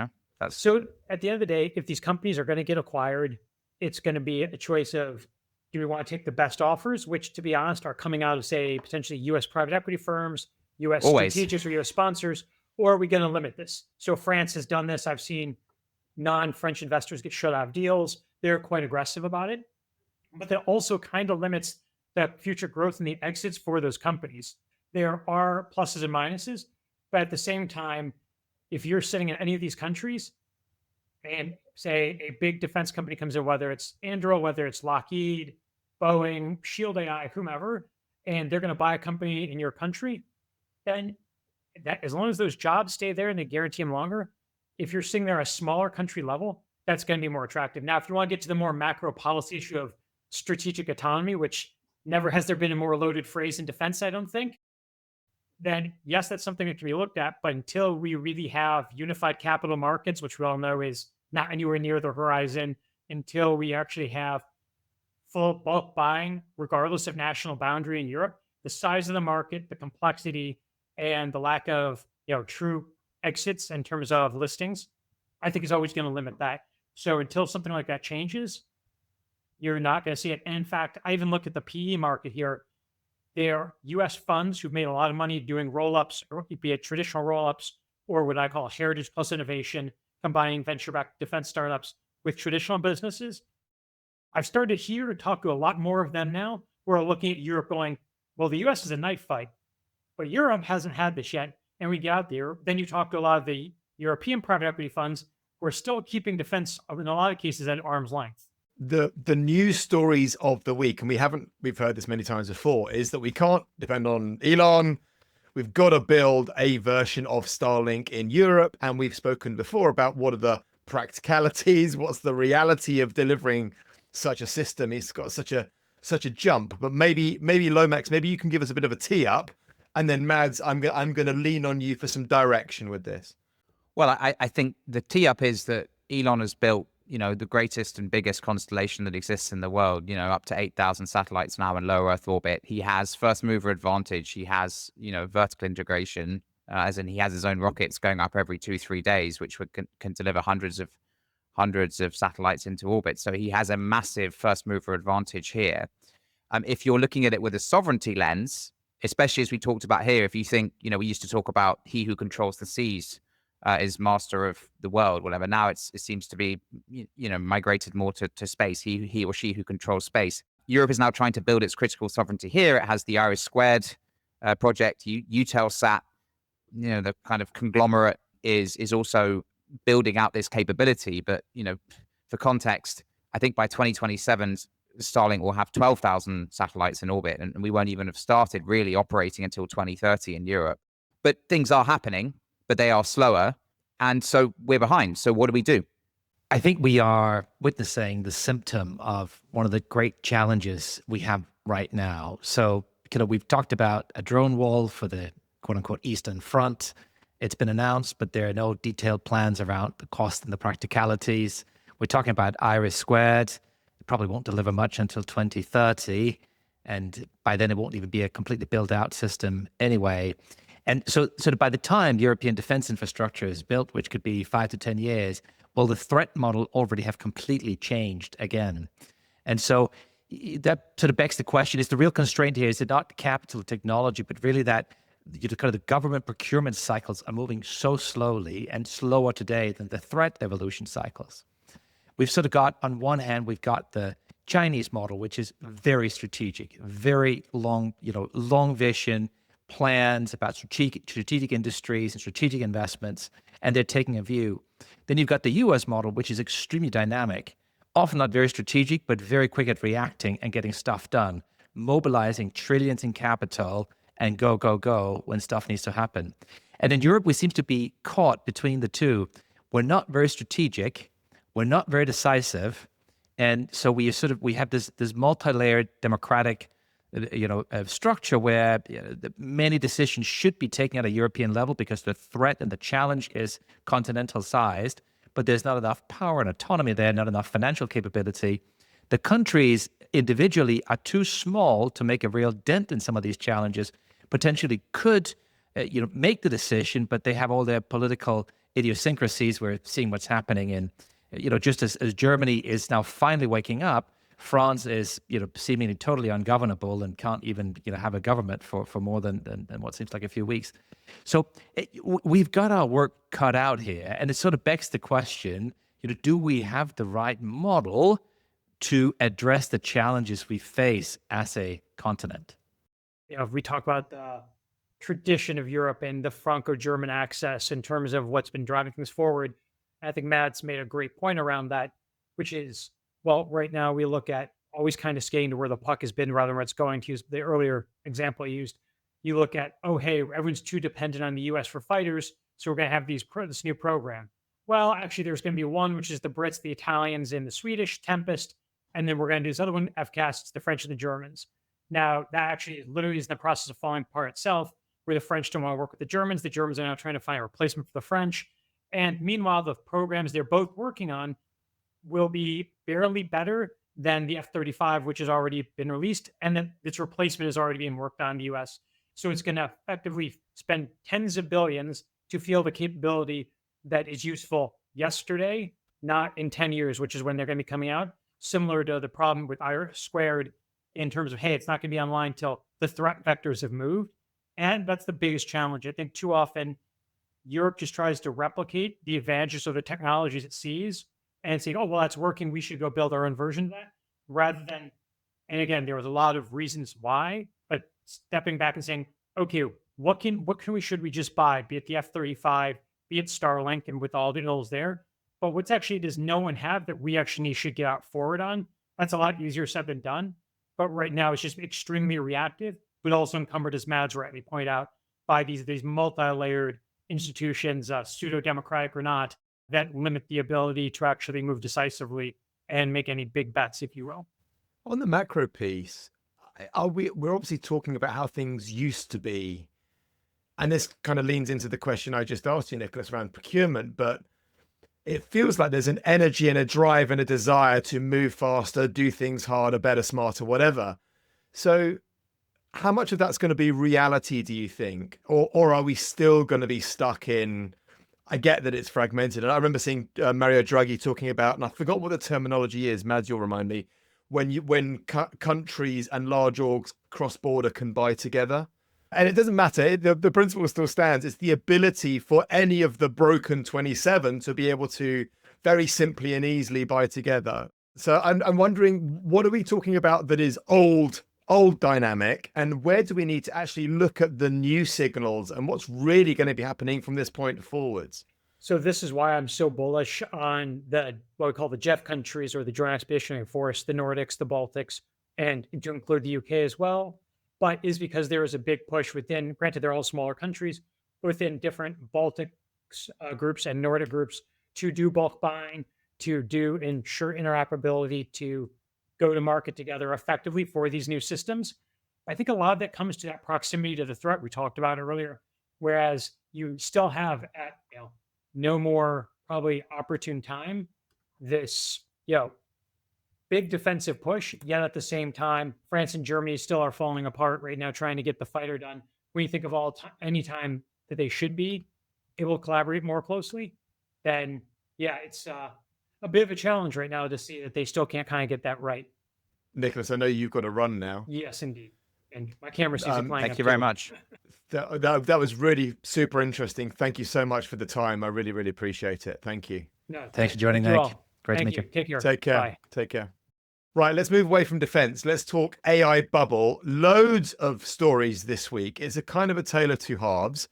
So
at the end of the day, if these companies are going to get acquired, it's going to be a choice of, do we want to take the best offers, which, to be honest, are coming out of, say, potentially US private equity firms, US strategics or US sponsors, or are we going to limit this? So France has done this. I've seen non-French investors get shut out of deals. They're quite aggressive about it. But that also kind of limits the future growth and the exits for those companies. There are pluses and minuses, but at the same time, if you're sitting in any of these countries and say a big defense company comes in, whether it's Anduril, whether it's Lockheed, Boeing, Shield AI, whomever, and they're going to buy a company in your country, then that, as long as those jobs stay there and they guarantee them longer, if you're sitting there at a smaller country level, that's going to be more attractive. Now, if you want to get to the more macro policy issue of strategic autonomy, which never has there been a more loaded phrase in defense, I don't think, then yes, that's something that can be looked at. But until we really have unified capital markets, which we all know is not anywhere near the horizon, until we actually have full bulk buying, regardless of national boundary in Europe, the size of the market, the complexity, and the lack of true exits in terms of listings, I think is always going to limit that. So until something like that changes, you're not going to see it. And in fact, I even look at the PE market here. There are US funds who've made a lot of money doing roll-ups, or be it traditional roll-ups, or what I call heritage plus innovation, combining venture-backed defense startups with traditional businesses. I've started here to talk to a lot more of them now who are looking at Europe going, well, the US is a knife fight, but Europe hasn't had this yet. And we get out there, then you talk to a lot of the European private equity funds who are still keeping defense, in a lot of cases, at arm's length.
the news stories of the week, and we've heard this many times before, is that we can't depend on Elon. We've got to build a version of Starlink in Europe, and we've spoken before about what are the practicalities, what's the reality of delivering such a system. It's got such a jump. But maybe Lomax, maybe you can give us a bit of a tee up, and then Mads, I'm going to lean on you for some direction with this.
Well, I think the tee up is that Elon has built, the greatest and biggest constellation that exists in the world, up to 8,000 satellites now in low Earth orbit. He has first mover advantage. He has, vertical integration, as in he has his own rockets going up every 2-3 days, which can deliver hundreds of satellites into orbit. So he has a massive first mover advantage here. If you're looking at it with a sovereignty lens, especially as we talked about here, if you think, we used to talk about he who controls the seas is master of the world, whatever. Now it seems to be, migrated more to space. He or she who controls space. Europe is now trying to build its critical sovereignty here. It has the IRIS² project. Eutelsat, the kind of conglomerate is also building out this capability. But for context, I think by 2027, Starlink will have 12,000 satellites in orbit, and we won't even have started really operating until 2030 in Europe. But things are happening, but they are slower. And so we're behind. So what do we do?
I think we are witnessing the symptom of one of the great challenges we have right now. So, we've talked about a drone wall for the quote unquote Eastern Front. It's been announced, but there are no detailed plans around the cost and the practicalities. We're talking about IRIS². It probably won't deliver much until 2030. And by then it won't even be a completely built out system anyway. And so by the time European defense infrastructure is built, which could be 5 to 10 years, well, the threat model already have completely changed again. And so that sort of begs the question, is the real constraint here, is it not capital technology, but really that kind of the government procurement cycles are moving so slowly and slower today than the threat evolution cycles? We've sort of got, on one hand, we've got the Chinese model, which is very strategic, very long, long vision, plans about strategic industries and strategic investments, and they're taking a view. Then you've got the US model, which is extremely dynamic, often not very strategic, but very quick at reacting and getting stuff done, mobilizing trillions in capital and go when stuff needs to happen. And in Europe, we seem to be caught between the two. We're not very strategic, we're not very decisive, and so we have this multi-layered democratic structure where many decisions should be taken at a European level because the threat and the challenge is continental sized, but there's not enough power and autonomy there, not enough financial capability. The countries individually are too small to make a real dent in some of these challenges, potentially could make the decision, but they have all their political idiosyncrasies. We're seeing what's happening in, just as Germany is now finally waking up, France is, seemingly totally ungovernable and can't even, have a government for more than what seems like a few weeks. So we've got our work cut out here, and it sort of begs the question, do we have the right model to address the challenges we face as a continent?
If we talk about the tradition of Europe and the Franco-German axis in terms of what's been driving things forward, I think Matt's made a great point around that, which is, well, right now we look at always kind of skating to where the puck has been rather than where it's going. To use the earlier example I used, you look at, oh, hey, everyone's too dependent on the US for fighters, so we're going to have this new program. Well, actually, there's going to be one, which is the Brits, the Italians, and the Swedish, Tempest, and then we're going to do this other one, FCAS, it's the French and the Germans. Now, that actually literally is in the process of falling apart itself, where the French don't want to work with the Germans are now trying to find a replacement for the French. And meanwhile, the programs they're both working on will be barely better than the F-35, which has already been released, and then its replacement is already being worked on in the US. So it's going to effectively spend tens of billions to field a capability that is useful yesterday, not in 10 years, which is when they're going to be coming out. Similar to the problem with IRIS² in terms of, hey, it's not going to be online till the threat vectors have moved. And that's the biggest challenge. I think too often Europe just tries to replicate the advantages of the technologies it sees and saying, oh, well, that's working, we should go build our own version of that, rather than, and again, there was a lot of reasons why, but stepping back and saying, okay, should we just buy, be it the F-35, be it Starlink, and with all the deals there, But what's actually does no one have that we actually should get out forward on? That's a lot easier said than done. But right now it's just extremely reactive, but also encumbered, as Mads rightly point out, by these multi-layered institutions, pseudo-democratic or not, that limit the ability to actually move decisively and make any big bets, if you will.
On the macro piece, we're obviously talking about how things used to be. And this kind of leans into the question I just asked you, Nicholas, around procurement. But it feels like there's an energy and a drive and a desire to move faster, do things harder, better, smarter, whatever. So how much of that's going to be reality, do you think? Or are we still going to be stuck in, I get that it's fragmented. And I remember seeing Mario Draghi talking about, and I forgot what the terminology is, Mads, you'll remind me, when countries and large orgs cross-border can buy together. And it doesn't matter, the principle still stands. It's the ability for any of the broken 27 to be able to very simply and easily buy together. So I'm wondering, what are we talking about that is old dynamic, and where do we need to actually look at the new signals and what's really going to be happening from this point forwards?
So this is why I'm so bullish on what we call the JEF countries, or the Joint Expeditionary Force, the Nordics, the Baltics, and to include the UK as well. But is because there is a big push within, granted they're all smaller countries, within different Baltic groups and Nordic groups to do bulk buying, to ensure interoperability, to go to market together effectively for these new systems. I think a lot of that comes to that proximity to the threat we talked about earlier, whereas you still have at no more probably opportune time this big defensive push, yet at the same time France and Germany still are falling apart right now trying to get the fighter done. When you think of any time that they should be able to collaborate more closely, then it's a bit of a challenge right now to see that they still can't kind of get that right.
Nicholas, I know you've got to run now.
Yes, indeed. And my camera sees it playing.
Thank you very much.
That was really super interesting. Thank you so much for the time. I really, really appreciate it. Thank you.
No,
Thanks for joining, Nick. Great to meet you.
Take care.
Take care.
Bye.
Take care. Right, let's move away from defense. Let's talk AI bubble. Loads of stories this week. It's a kind of a tale of two halves.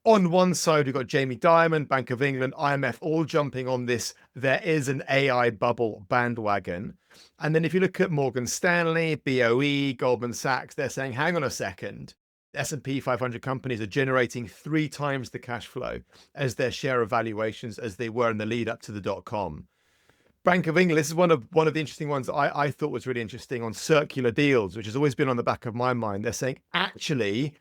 On one side, we've got Jamie Dimon, Bank of England, IMF, all jumping on this. There is an AI bubble bandwagon. And then if you look at Morgan Stanley, BOE, Goldman Sachs, they're saying, hang on a second. S&P 500 companies are generating 3 times the cash flow as their share of valuations as they were in the lead up to the .com. Bank of England, this is one of the interesting ones that I thought was really interesting on circular deals, which has always been on the back of my mind. They're saying, actually,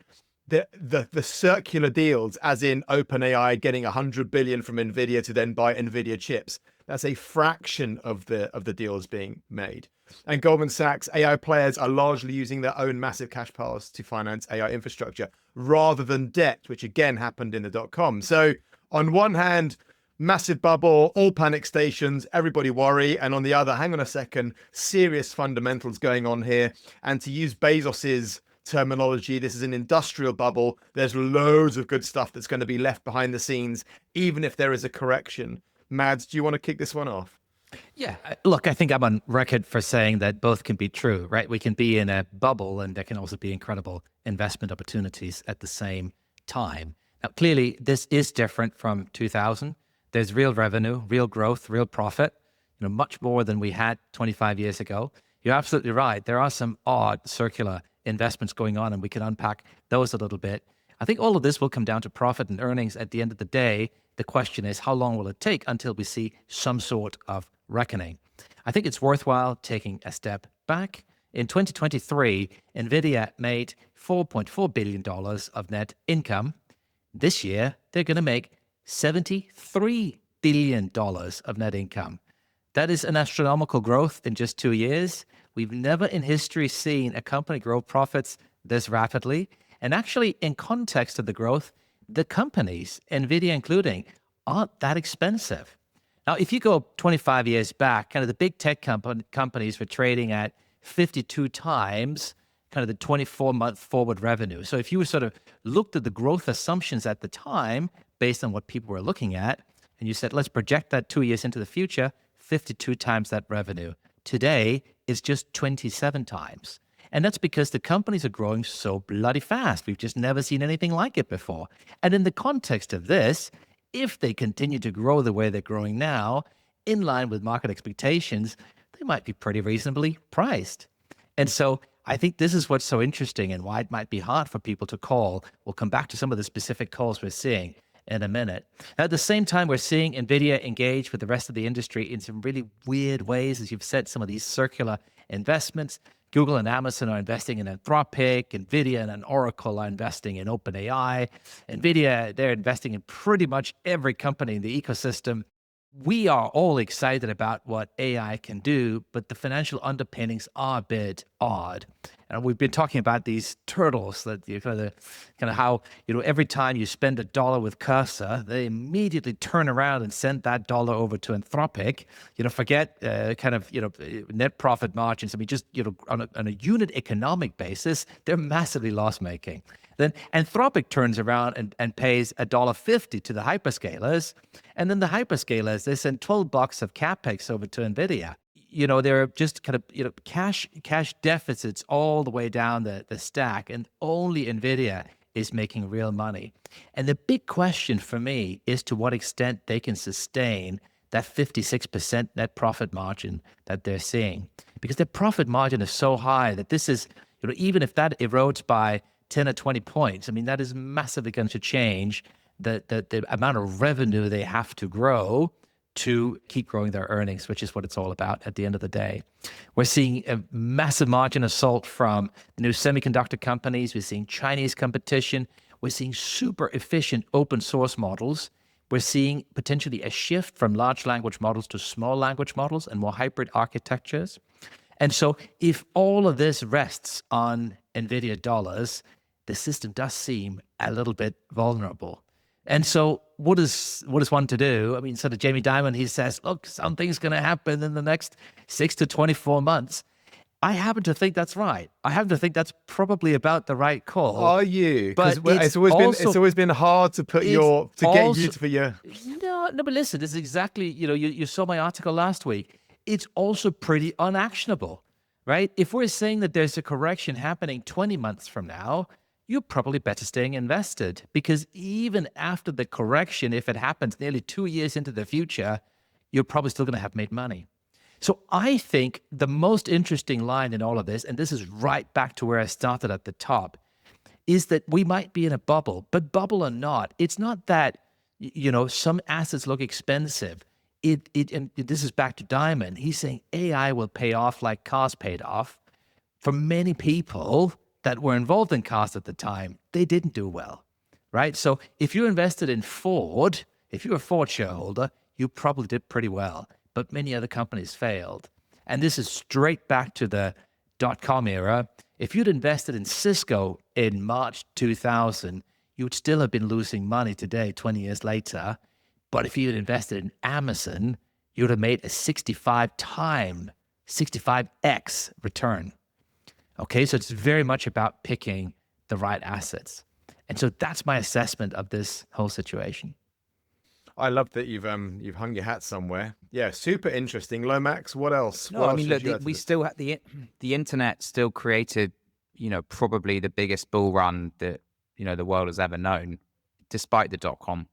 the circular deals, as in OpenAI getting 100 billion from NVIDIA to then buy NVIDIA chips, that's a fraction of the deals being made. And Goldman Sachs, AI players are largely using their own massive cash piles to finance AI infrastructure rather than debt, which again happened in the .com. So on one hand, massive bubble, all panic stations, everybody worry. And on the other, hang on a second, serious fundamentals going on here. And to use Bezos's terminology, this is an industrial bubble. There's loads of good stuff that's going to be left behind the scenes, even if there is a correction. Mads, do you want to kick this one off?
Yeah, look, I think I'm on record for saying that both can be true, right? We can be in a bubble and there can also be incredible investment opportunities at the same time. Now, clearly, this is different from 2000. There's real revenue, real growth, real profit, much more than we had 25 years ago. You're absolutely right. There are some odd circular investments going on, and we can unpack those a little bit. I think all of this will come down to profit and earnings at the end of the day. The question is, how long will it take until we see some sort of reckoning? I think it's worthwhile taking a step back. In 2023, NVIDIA made $4.4 billion of net income. This year, they're going to make $73 billion of net income. That is an astronomical growth in just 2 years. We've never in history seen a company grow profits this rapidly. And actually, in context of the growth, the companies, NVIDIA including, aren't that expensive. Now, if you go 25 years back, kind of the big tech companies were trading at 52 times kind of the 24-month forward revenue. So if you sort of looked at the growth assumptions at the time, based on what people were looking at, and you said, let's project that 2 years into the future, 52 times that revenue. Today is just 27 times. And that's because the companies are growing so bloody fast. We've just never seen anything like it before. And in the context of this, if they continue to grow the way they're growing now, in line with market expectations, they might be pretty reasonably priced. And so I think this is what's so interesting and why it might be hard for people to call. We'll come back to some of the specific calls we're seeing in a minute. At the same time, we're seeing NVIDIA engage with the rest of the industry in some really weird ways, as you've said, some of these circular investments. Google and Amazon are investing in Anthropic, NVIDIA and Oracle are investing in OpenAI. NVIDIA, they're investing in pretty much every company in the ecosystem. We are all excited about what AI can do, but the financial underpinnings are a bit odd. And we've been talking about these turtles that you kind of how, every time you spend $1 with Cursor, they immediately turn around and send that dollar over to Anthropic. Forget net profit margins. I mean, just, on a unit economic basis, they're massively loss making. Then Anthropic turns around and pays $1.50 to the hyperscalers. And then the hyperscalers, they send $12 of CapEx over to NVIDIA. They're just kind of, cash deficits all the way down the stack, and only NVIDIA is making real money. And the big question for me is to what extent they can sustain that 56% net profit margin that they're seeing. Because their profit margin is so high that this is, even if that erodes by 10 or 20 points, I mean, that is massively going to change the amount of revenue they have to grow to keep growing their earnings, which is what it's all about at the end of the day. We're seeing a massive margin assault from the new semiconductor companies. We're seeing Chinese competition. We're seeing super efficient open source models. We're seeing potentially a shift from large language models to small language models and more hybrid architectures. And so if all of this rests on NVIDIA dollars, the system does seem a little bit vulnerable. And so what is one to do? I mean, sort of Jamie Dimon, he says, look, something's going to happen in the next 6 to 24 months. I happen to think that's right. I happen to think that's probably about the right call.
Are you?
But
it's always been hard to put your.
No, but listen, this is exactly, you saw my article last week. It's also pretty unactionable, right? If we're saying that there's a correction happening 20 months from now, you're probably better staying invested, because even after the correction, if it happens nearly 2 years into the future, you're probably still going to have made money. So I think the most interesting line in all of this, and this is right back to where I started at the top, is that we might be in a bubble. But bubble or not, it's not that, some assets look expensive. And this is back to Diamond. He's saying AI will pay off like cars paid off. For many people that were involved in cars at the time, they didn't do well, right? So if you invested in Ford, if you're a Ford shareholder, you probably did pretty well, but many other companies failed. And this is straight back to the .com era. If you'd invested in Cisco in March 2000, you would still have been losing money today, 20 years later. But if you had invested in Amazon, you would have made a 65x return. Okay, so it's very much about picking the right assets. And so that's my assessment of this whole situation.
I love that you've hung your hat somewhere. Yeah, super interesting. Lomax, what else?
No, I mean, look, we still had the internet still created, probably the biggest bull run that, the world has ever known, despite the .com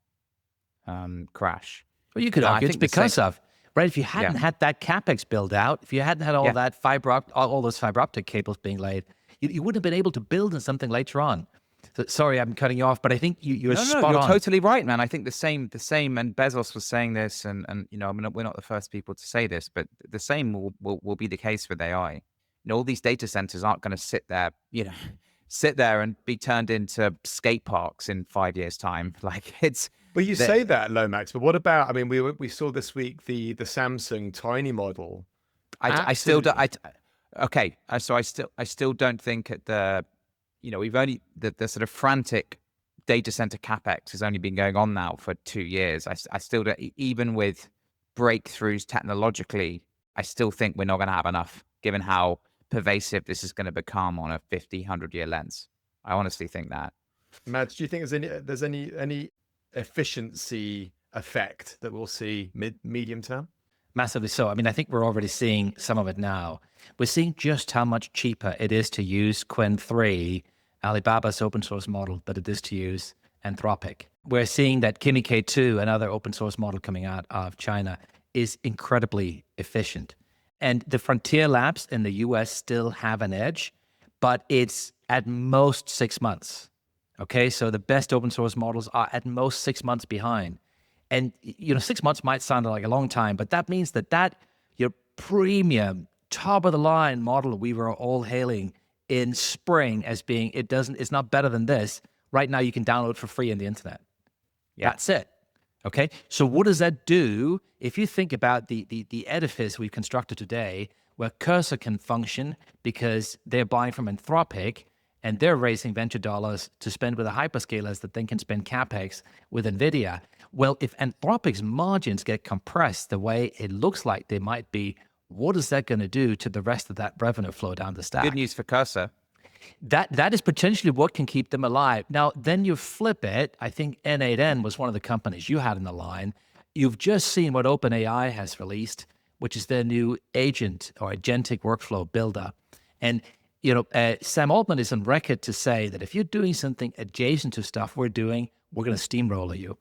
crash.
Well, you could argue it's because of, right? If you hadn't had that CapEx build out, if you hadn't had all that all those fiber optic cables being laid, you wouldn't have been able to build on something later on. So, sorry, I'm cutting you off, but I think you're spot on.
You're totally right, man. I think the same, and Bezos was saying this, and I mean, we're not the first people to say this, but the same will be the case with AI. All these data centers aren't going to sit there and be turned into skate parks in 5 years' time. Like it's.
Well, you say that, Lomax, but what about? I mean, we saw this week the Samsung Tiny model.
I still don't think at the. We've only the sort of frantic data center capex has only been going on now for 2 years. I still don't, even with breakthroughs technologically, I still think we're not going to have enough, given how pervasive this is going to become on a 50, 100-year lens. I honestly think that.
Mads, do you think there's any efficiency effect that we'll see medium term?
Massively so. I mean, I think we're already seeing some of it now. We're seeing just how much cheaper it is to use Qwen 3, Alibaba's open source model, than it is to use Anthropic. we're seeing that Kimi K2, another open source model coming out of China, is incredibly efficient. And the frontier labs in the US still have an edge, but it's at most 6 months. Okay, so the best open source models are at most 6 months behind. And 6 months might sound like a long time, but that means that your premium, top of the line model we were all hailing in spring as being it's not better than this. Right now you can download for free on the internet. Yeah. That's it. Okay. So what does that do if you think about the edifice we've constructed today, where Cursor can function because they're buying from Anthropic and they're raising venture dollars to spend with the hyperscalers that then can spend CapEx with NVIDIA. Well, if Anthropic's margins get compressed the way it looks like they might be, what is that going to do to the rest of that revenue flow down the stack?
Good news for Cursor.
That is potentially what can keep them alive. Now, then you flip it. I think N8N was one of the companies you had in the line. You've just seen what OpenAI has released, which is their new agent or agentic workflow builder. And Sam Altman is on record to say that if you're doing something adjacent to stuff we're doing, we're going to steamroller you.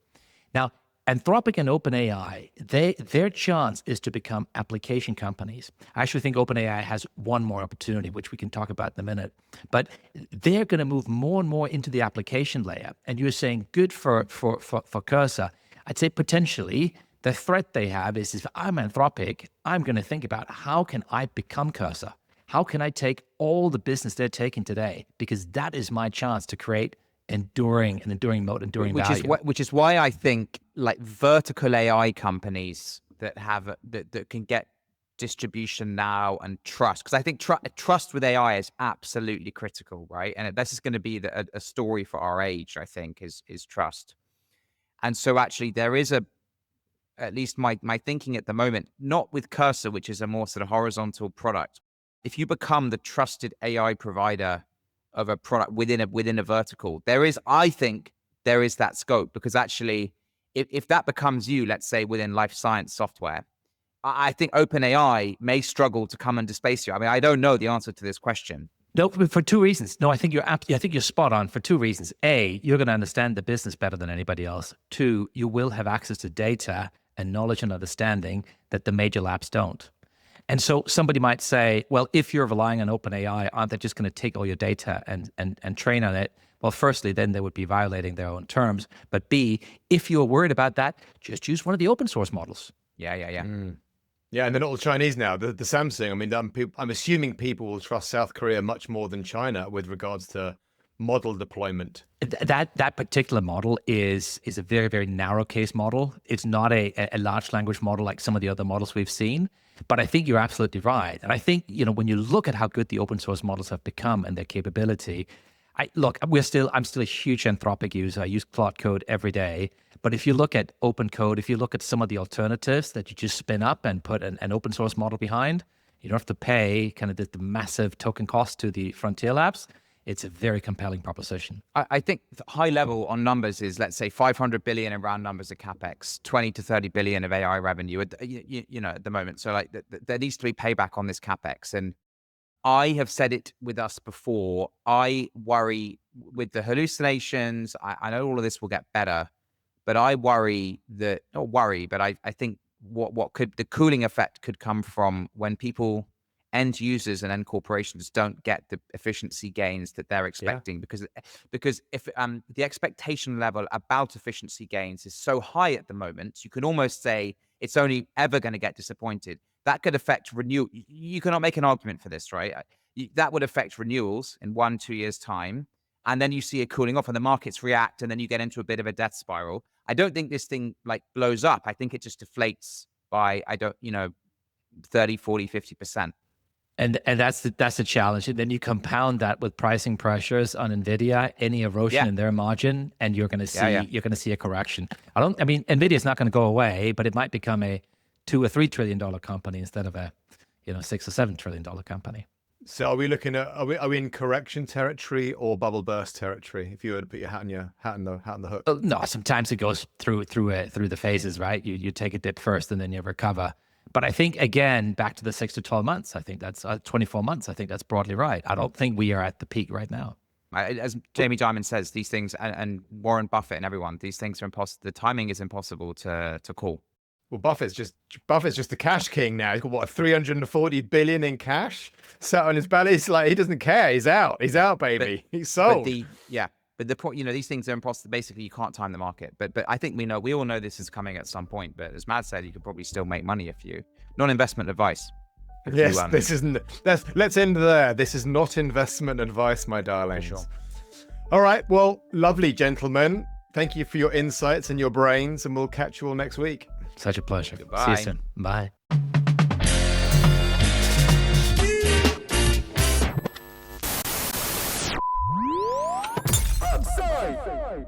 Now, Anthropic and OpenAI, their chance is to become application companies. I actually think OpenAI has one more opportunity, which we can talk about in a minute. But they're going to move more and more into the application layer. And you're saying good for Cursor. I'd say potentially the threat they have is if I'm Anthropic, I'm going to think about how can I become Cursor? How can I take all the business they're taking today? Because that is my chance to create enduring moat, enduring value.
Which is why I think like vertical AI companies that have that can get distribution now and trust, because I think trust with AI is absolutely critical, right? And this is going to be a story for our age, I think, is trust. And so actually there is at least my thinking at the moment, not with Cursor, which is a more sort of horizontal product. If you become the trusted AI provider of a product within a vertical, I think there is that scope, because actually if that becomes you, let's say within life science software, I think OpenAI may struggle to come and displace you. I mean, I don't know the answer to this question.
No, for two reasons. No, I think you're spot on for two reasons. A, you're going to understand the business better than anybody else. Two, you will have access to data and knowledge and understanding that the major labs don't. And so somebody might say, well, if you're relying on OpenAI, aren't they just going to take all your data and train on it? Well, firstly, then they would be violating their own terms. But B, if you're worried about that, just use one of the open source models.
Yeah.
Yeah, and they're not all Chinese now. The Samsung, I mean, I'm assuming people will trust South Korea much more than China with regards to model deployment.
That particular model is a very, very narrow case model. It's not a large language model like some of the other models we've seen. But I think you're absolutely right. And I think, when you look at how good the open source models have become and their capability, I'm still a huge Anthropic user. I use Claude Code every day. But if you look at open code, if you look at some of the alternatives that you just spin up and put an open source model behind, you don't have to pay kind of the massive token cost to the frontier labs. It's a very compelling proposition.
I think high level on numbers is, let's say, 500 billion in round numbers of CapEx, 20 to 30 billion of AI revenue at the moment. So like there needs to be payback on this CapEx. And I have said it with us before, I worry with the hallucinations. I know all of this will get better, but I worry that, not worry, but I think what could, the cooling effect could come from when people, end users and end corporations, don't get the efficiency gains that they're expecting. Because if the expectation level about efficiency gains is so high at the moment, you can almost say it's only ever going to get disappointed. That could affect renewal. You cannot make an argument for this, right? That would affect renewals in 1-2 years time. And then you see a cooling off and the markets react, and then you get into a bit of a death spiral. I don't think this thing like blows up. I think it just deflates by, 30, 40, 50%.
And that's the challenge. And then you compound that with pricing pressures on NVIDIA, any erosion in their margin, and you're going to see a correction. NVIDIA is not going to go away, but it might become a $2 or $3 trillion company instead of a $6 or $7 trillion company.
So are we looking at, are we in correction territory or bubble burst territory? If you were to put your hat in the hook.
No, sometimes it goes through the phases, right? You take a dip first and then you recover. But I think, again, back to the 6 to 12 months, I think that's 24 months. I think that's broadly right. I don't think we are at the peak right now.
As Jamie Dimon says, these things, and Warren Buffett and everyone, these things are impossible. The timing is impossible to call.
Well, Buffett's just the cash king now. He's got what, 340 billion in cash sat on his belly. It's like he doesn't care. He's out, baby. He's sold.
But the point, these things are impossible. Basically, you can't time the market. But I think we all know this is coming at some point. But as Matt said, you could probably still make money if you non-investment advice.
Yes, this isn't. Let's end there. This is not investment advice, my darlings.
Sure.
All right. Well, lovely, gentlemen. Thank you for your insights and your brains, and we'll catch you all next week.
Such a pleasure.
Goodbye.
See you soon. Bye.
Upside.